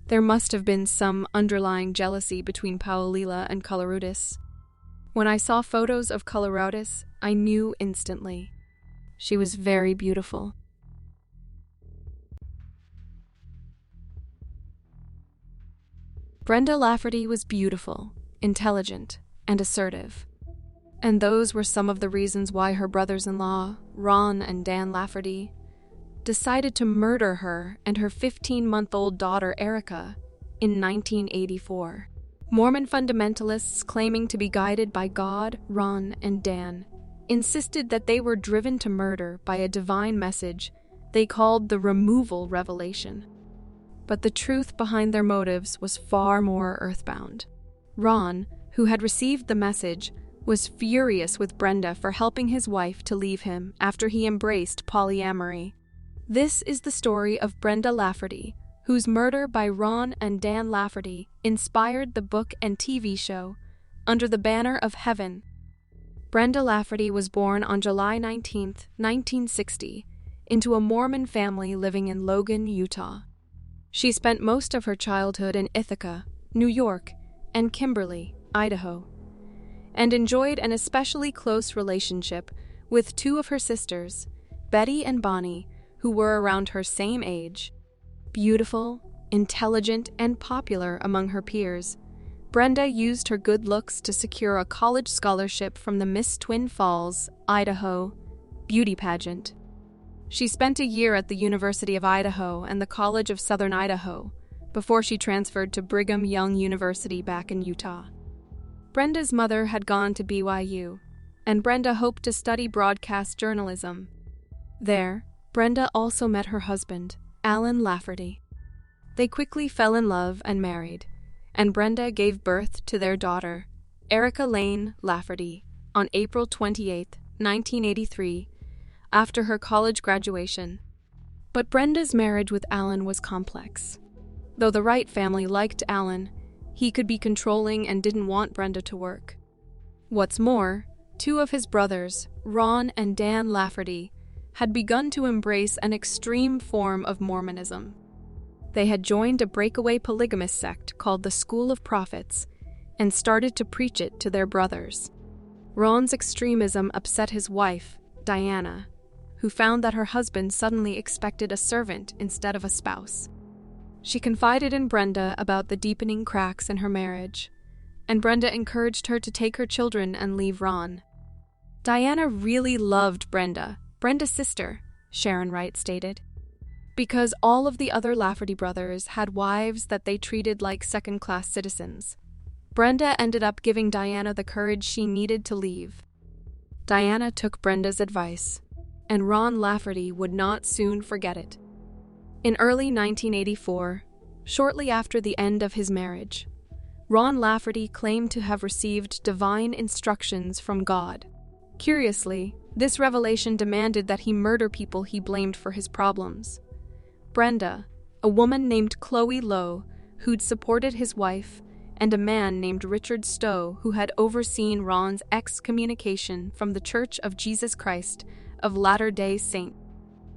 There must have been some underlying jealousy between Paolilla and Karlsen. When I saw photos of Karlsen, I knew instantly. She was very beautiful." Brenda Lafferty was beautiful, intelligent, and assertive. And those were some of the reasons why her brothers-in-law, Ron and Dan Lafferty, decided to murder her and her 15-month-old daughter Erica in 1984. Mormon fundamentalists claiming to be guided by God, Ron, and Dan insisted that they were driven to murder by a divine message they called the removal revelation. But the truth behind their motives was far more earthbound. Ron, who had received the message, was furious with Brenda for helping his wife to leave him after he embraced polyamory. This is the story of Brenda Lafferty, whose murder by Ron and Dan Lafferty inspired the book and TV show Under the Banner of Heaven. Brenda Lafferty was born on July 19, 1960, into a Mormon family living in Logan, Utah. She spent most of her childhood in Ithaca, New York, and Kimberly, Idaho, and enjoyed an especially close relationship with 2 of her sisters, Betty and Bonnie, who were around her same age. Beautiful, intelligent, and popular among her peers, Brenda used her good looks to secure a college scholarship from the Miss Twin Falls, Idaho, beauty pageant. She spent a year at the University of Idaho and the College of Southern Idaho before she transferred to Brigham Young University back in Utah. Brenda's mother had gone to BYU, and Brenda hoped to study broadcast journalism. There, Brenda also met her husband, Alan Lafferty. They quickly fell in love and married, and Brenda gave birth to their daughter, Erica Lane Lafferty, on April 28, 1983, after her college graduation. But Brenda's marriage with Alan was complex. Though the Wright family liked Alan, he could be controlling and didn't want Brenda to work. What's more, two of his brothers, Ron and Dan Lafferty, had begun to embrace an extreme form of Mormonism. They had joined a breakaway polygamous sect called the School of Prophets and started to preach it to their brothers. Ron's extremism upset his wife, Diana, who found that her husband suddenly expected a servant instead of a spouse. She confided in Brenda about the deepening cracks in her marriage, and Brenda encouraged her to take her children and leave Ron. Diana really loved Brenda's sister, Sharon Wright stated. Because all of the other Lafferty brothers had wives that they treated like second-class citizens, Brenda ended up giving Diana the courage she needed to leave. Diana took Brenda's advice, and Ron Lafferty would not soon forget it. In early 1984, shortly after the end of his marriage, Ron Lafferty claimed to have received divine instructions from God. Curiously, this revelation demanded that he murder people he blamed for his problems. Brenda, a woman named Chloe Lowe, who'd supported his wife, and a man named Richard Stowe, who had overseen Ron's excommunication from the Church of Jesus Christ of Latter-day Saints.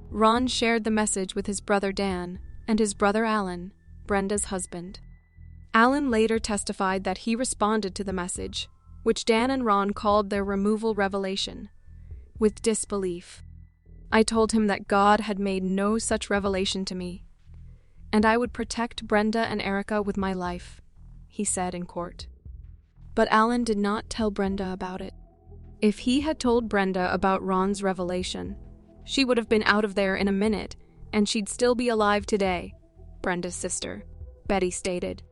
Ron shared the message with his brother Dan and his brother Alan, Brenda's husband. Alan later testified that he responded to the message, which Dan and Ron called their removal revelation, with disbelief. I told him that God had made no such revelation to me, and I would protect Brenda and Erica with my life, he said in court. But Alan did not tell Brenda about it. If he had told Brenda about Ron's revelation, she would have been out of there in a minute, and she'd still be alive today, Brenda's sister, Betty stated.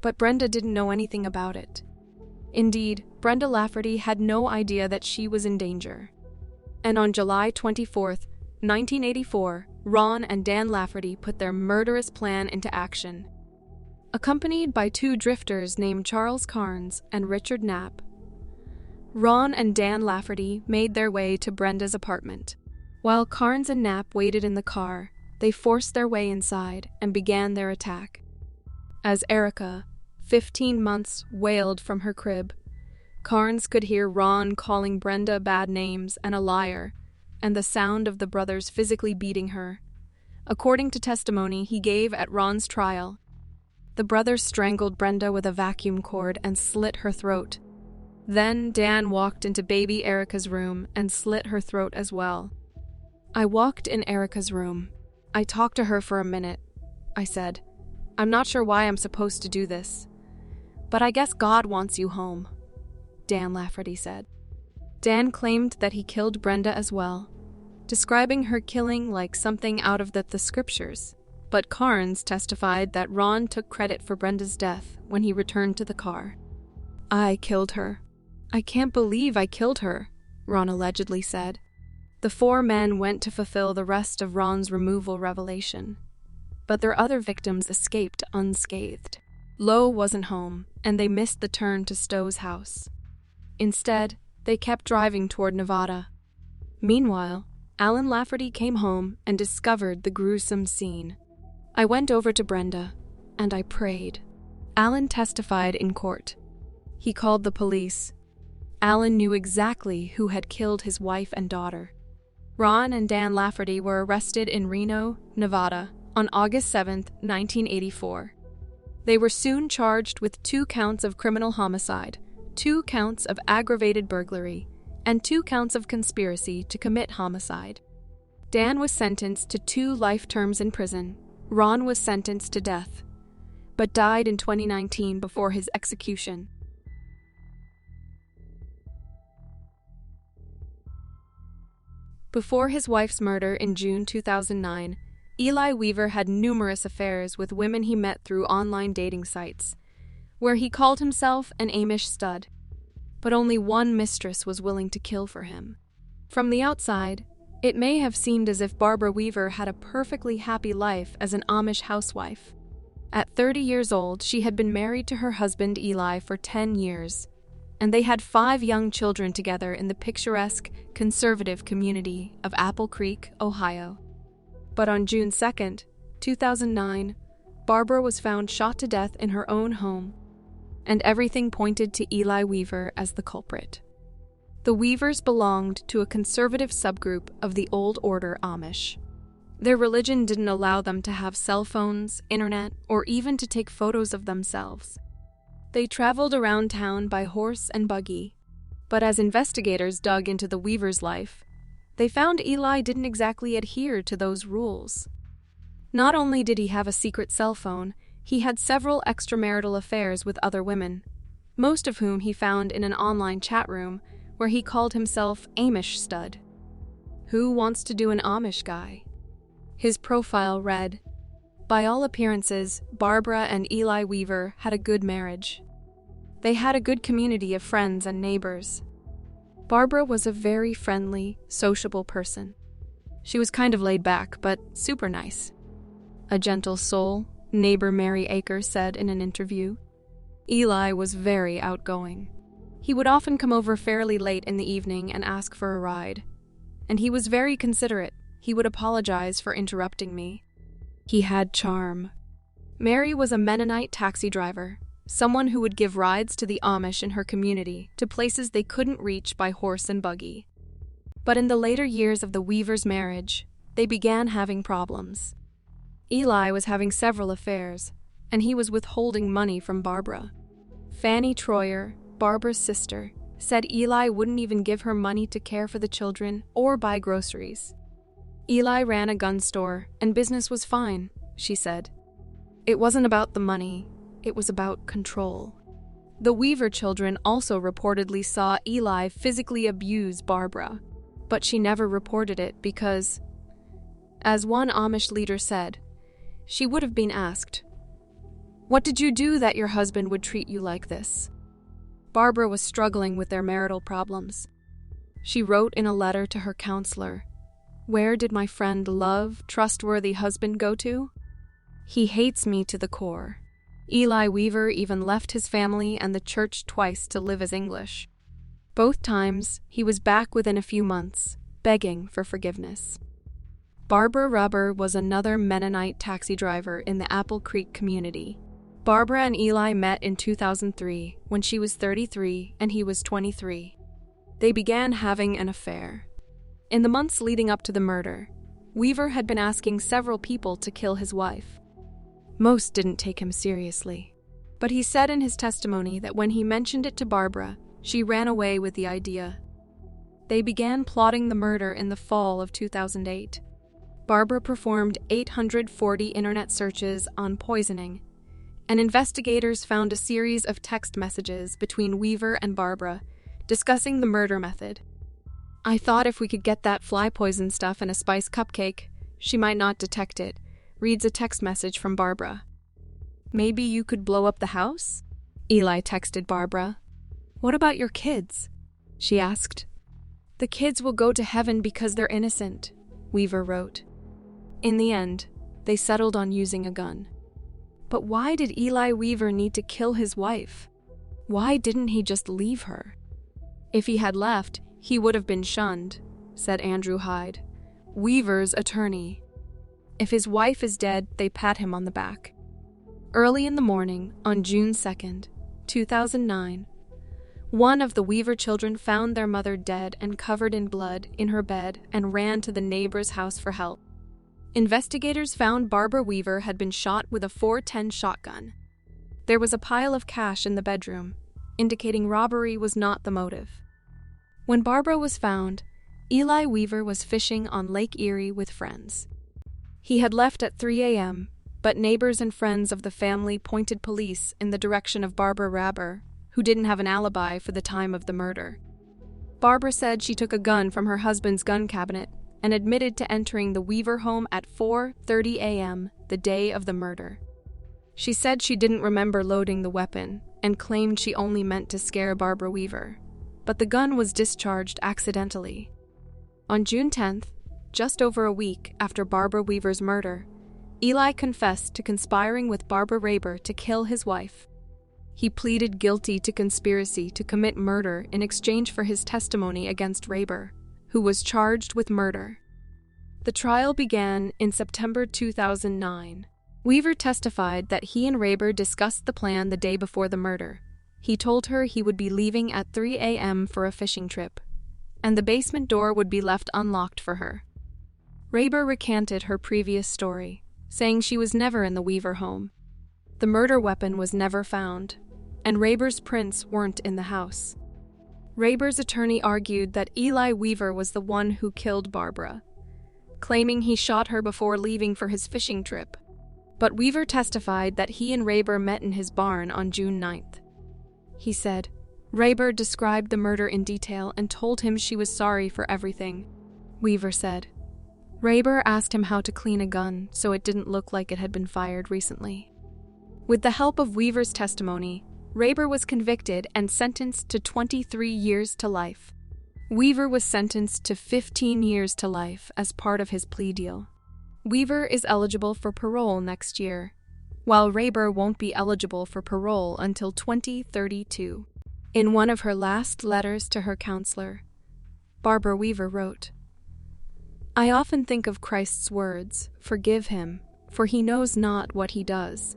But Brenda didn't know anything about it. Indeed, Brenda Lafferty had no idea that she was in danger. And on July 24, 1984, Ron and Dan Lafferty put their murderous plan into action. Accompanied by two drifters named Charles Carnes and Richard Knapp, Ron and Dan Lafferty made their way to Brenda's apartment. While Carnes and Knapp waited in the car, they forced their way inside and began their attack. As Erica, 15 months, wailed from her crib, Carnes could hear Ron calling Brenda bad names and a liar, and the sound of the brothers physically beating her. According to testimony he gave at Ron's trial, the brothers strangled Brenda with a vacuum cord and slit her throat. Then Dan walked into baby Erica's room and slit her throat as well. I walked in Erica's room. I talked to her for a minute. I said, "I'm not sure why I'm supposed to do this, but I guess God wants you home," Dan Lafferty said. Dan claimed that he killed Brenda as well, describing her killing like something out of the scriptures. But Carnes testified that Ron took credit for Brenda's death when he returned to the car. "I killed her. I can't believe I killed her," Ron allegedly said. The four men went to fulfill the rest of Ron's removal revelation, but their other victims escaped unscathed. Lowe wasn't home, and they missed the turn to Stowe's house. Instead, they kept driving toward Nevada. Meanwhile, Alan Lafferty came home and discovered the gruesome scene. "I went over to Brenda, and I prayed." Alan testified in court. He called the police. Alan knew exactly who had killed his wife and daughter. Ron and Dan Lafferty were arrested in Reno, Nevada, on August 7, 1984. They were soon charged with 2 counts of criminal homicide, 2 counts of aggravated burglary, and 2 counts of conspiracy to commit homicide. Dan was sentenced to 2 life terms in prison. Ron was sentenced to death, but died in 2019 before his execution. Before his wife's murder in June 2009, Eli Weaver had numerous affairs with women he met through online dating sites, where he called himself an Amish stud. But only one mistress was willing to kill for him. From the outside, it may have seemed as if Barbara Weaver had a perfectly happy life as an Amish housewife. At 30 years old, she had been married to her husband Eli for 10 years, and they had 5 young children together in the picturesque, conservative community of Apple Creek, Ohio. But on June 2, 2009, Barbara was found shot to death in her own home, and everything pointed to Eli Weaver as the culprit. The Weavers belonged to a conservative subgroup of the Old Order Amish. Their religion didn't allow them to have cell phones, internet, or even to take photos of themselves. They traveled around town by horse and buggy, but as investigators dug into the Weavers' life, they found Eli didn't exactly adhere to those rules. Not only did he have a secret cell phone, he had several extramarital affairs with other women, most of whom he found in an online chat room where he called himself Amish Stud. Who wants to do an Amish guy? His profile read, "By all appearances, Barbara and Eli Weaver had a good marriage. They had a good community of friends and neighbors." Barbara was a very friendly, sociable person. She was kind of laid back, but super nice. "A gentle soul," neighbor Mary Akers said in an interview. Eli was very outgoing. He would often come over fairly late in the evening and ask for a ride. And he was very considerate. He would apologize for interrupting me. He had charm. Mary was a Mennonite taxi driver, someone who would give rides to the Amish in her community to places they couldn't reach by horse and buggy. But in the later years of the Weavers' marriage, they began having problems. Eli was having several affairs, and he was withholding money from Barbara. Fanny Troyer, Barbara's sister, said Eli wouldn't even give her money to care for the children or buy groceries. Eli ran a gun store, and business was fine, she said. It wasn't about the money, it was about control. The Weaver children also reportedly saw Eli physically abuse Barbara, but she never reported it because, as one Amish leader said, she would have been asked, "What did you do that your husband would treat you like this?" Barbara was struggling with their marital problems. She wrote in a letter to her counselor, "Where did my friend love, trustworthy husband go to? He hates me to the core." Eli Weaver even left his family and the church twice to live as English. Both times, he was back within a few months, begging for forgiveness. Barbara Rubber was another Mennonite taxi driver in the Apple Creek community. Barbara and Eli met in 2003 when she was 33 and he was 23. They began having an affair. In the months leading up to the murder, Weaver had been asking several people to kill his wife. Most didn't take him seriously, but he said in his testimony that when he mentioned it to Barbara, she ran away with the idea. They began plotting the murder in the fall of 2008. Barbara performed 840 internet searches on poisoning, and investigators found a series of text messages between Weaver and Barbara discussing the murder method. "I thought if we could get that fly poison stuff in a spice cupcake, she might not detect it," reads a text message from Barbara. "Maybe you could blow up the house?" Eli texted Barbara. "What about your kids?" she asked. "The kids will go to heaven because they're innocent," Weaver wrote. In the end, they settled on using a gun. But why did Eli Weaver need to kill his wife? Why didn't he just leave her? If he had left, he would have been shunned, said Andrew Hyde, Weaver's attorney. If his wife is dead, they pat him on the back. Early in the morning, on June 2nd, 2009, one of the Weaver children found their mother dead and covered in blood in her bed and ran to the neighbor's house for help. Investigators found Barbara Weaver had been shot with a .410 shotgun. There was a pile of cash in the bedroom, indicating robbery was not the motive. When Barbara was found, Eli Weaver was fishing on Lake Erie with friends. He had left at 3 a.m., but neighbors and friends of the family pointed police in the direction of Barbara Rubber, who didn't have an alibi for the time of the murder. Barbara said she took a gun from her husband's gun cabinet and admitted to entering the Weaver home at 4:30 a.m. the day of the murder. She said she didn't remember loading the weapon and claimed she only meant to scare Barbara Weaver, but the gun was discharged accidentally. On June 10th, just over a week after Barbara Weaver's murder, Eli confessed to conspiring with Barbara Raber to kill his wife. He pleaded guilty to conspiracy to commit murder in exchange for his testimony against Raber, who was charged with murder. The trial began in September 2009. Weaver testified that he and Raber discussed the plan the day before the murder. He told her he would be leaving at 3 a.m. for a fishing trip, and the basement door would be left unlocked for her. Raber recanted her previous story, saying she was never in the Weaver home. The murder weapon was never found, and Raber's prints weren't in the house. Raber's attorney argued that Eli Weaver was the one who killed Barbara, claiming he shot her before leaving for his fishing trip. But Weaver testified that he and Raber met in his barn on June 9th. He said, Raber described the murder in detail and told him she was sorry for everything. Weaver said, Raber asked him how to clean a gun so it didn't look like it had been fired recently. With the help of Weaver's testimony, Raber was convicted and sentenced to 23 years to life. Weaver was sentenced to 15 years to life as part of his plea deal. Weaver is eligible for parole next year, while Raber won't be eligible for parole until 2032. In one of her last letters to her counselor, Barbara Weaver wrote, I often think of Christ's words, forgive him, for he knows not what he does.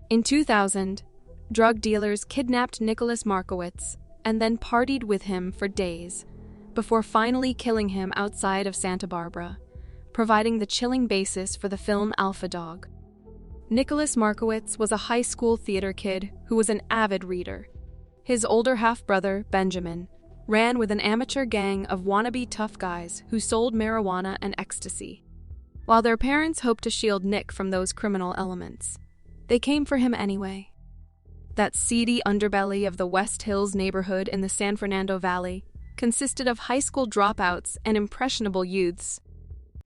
In 2000, drug dealers kidnapped Nicholas Markowitz and then partied with him for days, before finally killing him outside of Santa Barbara, providing the chilling basis for the film Alpha Dog. Nicholas Markowitz was a high school theater kid who was an avid reader. His older half-brother, Benjamin, ran with an amateur gang of wannabe tough guys who sold marijuana and ecstasy. While their parents hoped to shield Nick from those criminal elements, they came for him anyway. That seedy underbelly of the West Hills neighborhood in the San Fernando Valley consisted of high school dropouts and impressionable youths,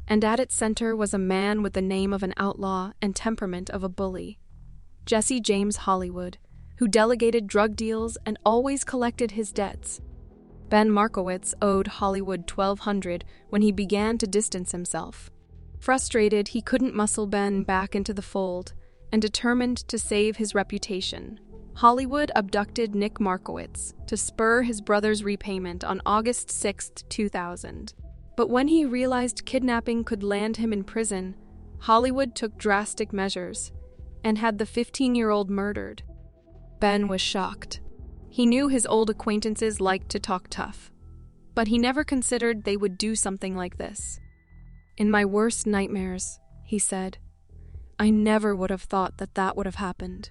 and at its center was a man with the name of an outlaw and temperament of a bully, Jesse James Hollywood, who delegated drug deals and always collected his debts. Ben Markowitz owed Hollywood $1,200 when he began to distance himself. Frustrated, he couldn't muscle Ben back into the fold, and determined to save his reputation, Hollywood abducted Nick Markowitz to spur his brother's repayment on August 6, 2000. But when he realized kidnapping could land him in prison, Hollywood took drastic measures and had the 15-year-old murdered. Ben was shocked. He knew his old acquaintances liked to talk tough, but he never considered they would do something like this. In my worst nightmares, he said, I never would have thought that that would have happened.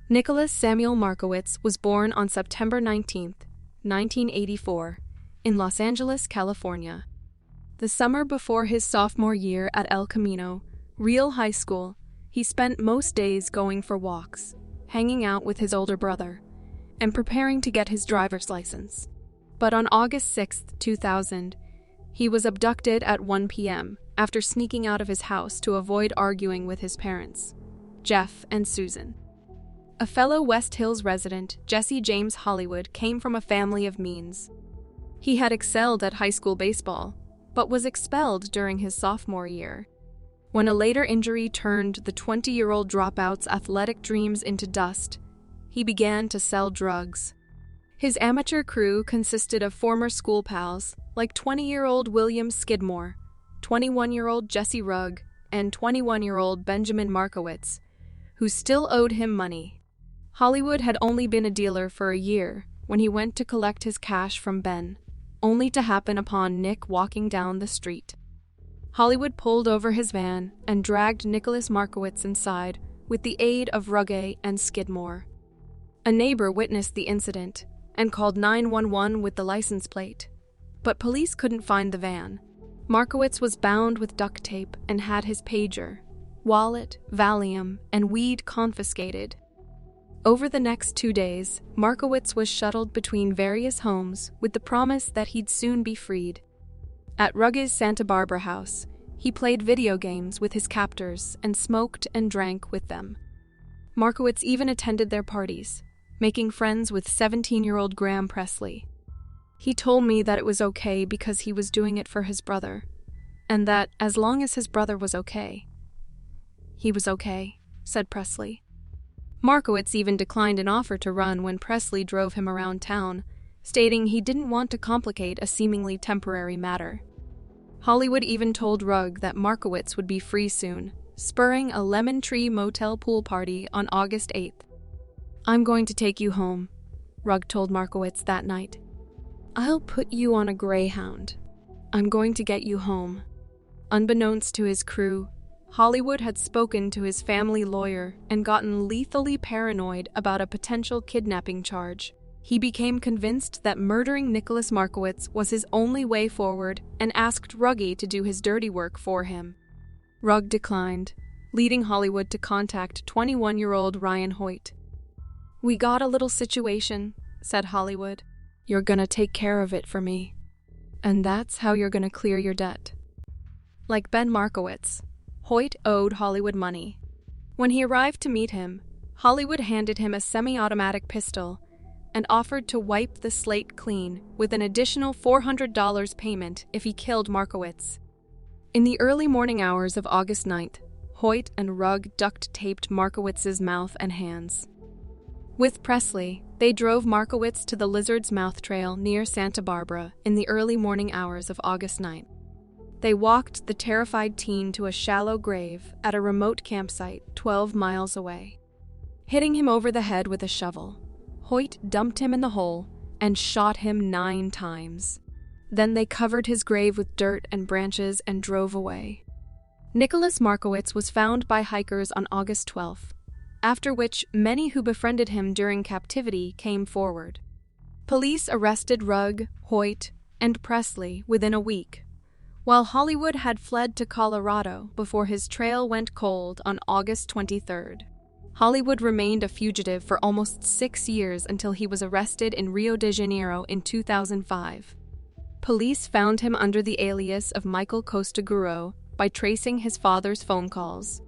Nicholas Samuel Markowitz was born on September 19, 1984, in Los Angeles, California. The summer before his sophomore year at El Camino, Real High School, he spent most days going for walks, hanging out with his older brother, and preparing to get his driver's license. But on August 6, 2000, he was abducted at 1 p.m. after sneaking out of his house to avoid arguing with his parents, Jeff and Susan. A fellow West Hills resident, Jesse James Hollywood, came from a family of means. He had excelled at high school baseball, but was expelled during his sophomore year, when a later injury turned the 20-year-old dropout's athletic dreams into dust. He began to sell drugs. His amateur crew consisted of former school pals like 20-year-old William Skidmore, 21-year-old Jesse Rugg, and 21-year-old Benjamin Markowitz, who still owed him money. Hollywood had only been a dealer for a year when he went to collect his cash from Ben, only to happen upon Nick walking down the street. Hollywood pulled over his van and dragged Nicholas Markowitz inside with the aid of Rugge and Skidmore. A neighbor witnessed the incident and called 911 with the license plate, but police couldn't find the van. Markowitz was bound with duct tape and had his pager, wallet, Valium, and weed confiscated. Over the next 2 days, Markowitz was shuttled between various homes with the promise that he'd soon be freed. At Rugge's Santa Barbara house, he played video games with his captors and smoked and drank with them. Markowitz even attended their parties, making friends with 17-year-old Graham Presley. He told me that it was okay because he was doing it for his brother, and that as long as his brother was okay, he was okay, said Presley. Markowitz even declined an offer to run when Presley drove him around town, stating he didn't want to complicate a seemingly temporary matter. Hollywood even told Rugg that Markowitz would be free soon, spurring a Lemon Tree Motel pool party on August 8th. "I'm going to take you home," Rugg told Markowitz that night. "I'll put you on a Greyhound. I'm going to get you home." Unbeknownst to his crew, Hollywood had spoken to his family lawyer and gotten lethally paranoid about a potential kidnapping charge. He became convinced that murdering Nicholas Markowitz was his only way forward and asked Ruggie to do his dirty work for him. Rugg declined, leading Hollywood to contact 21-year-old Ryan Hoyt. "We got a little situation," said Hollywood. "You're gonna take care of it for me. And that's how you're gonna clear your debt." Like Ben Markowitz, Hoyt owed Hollywood money. When he arrived to meet him, Hollywood handed him a semi-automatic pistol and offered to wipe the slate clean with an additional $400 payment if he killed Markowitz. In the early morning hours of August 9th, Hoyt and Rugg duct-taped Markowitz's mouth and hands. With Presley, they drove Markowitz to the Lizard's Mouth Trail near Santa Barbara in the early morning hours of August 9th. They walked the terrified teen to a shallow grave at a remote campsite 12 miles away. Hitting him over the head with a shovel, Hoyt dumped him in the hole and shot him 9 times. Then they covered his grave with dirt and branches and drove away. Nicholas Markowitz was found by hikers on August 12th, after which many who befriended him during captivity came forward. Police arrested Rugg, Hoyt, and Presley within a week, while Hollywood had fled to Colorado before his trail went cold on August 23rd. Hollywood remained a fugitive for almost 6 years until he was arrested in Rio de Janeiro in 2005. Police found him under the alias of Michael Costaguro by tracing his father's phone calls.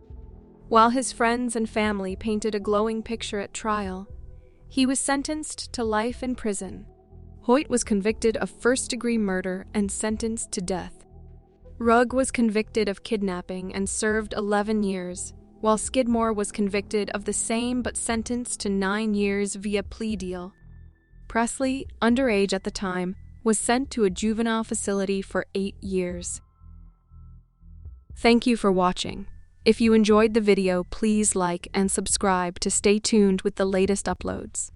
While his friends and family painted a glowing picture at trial, he was sentenced to life in prison. Hoyt was convicted of first-degree murder and sentenced to death. Rugg was convicted of kidnapping and served 11 years, while Skidmore was convicted of the same but sentenced to 9 years via plea deal. Presley, underage at the time, was sent to a juvenile facility for 8 years. Thank you for watching. If you enjoyed the video, please like and subscribe to stay tuned with the latest uploads.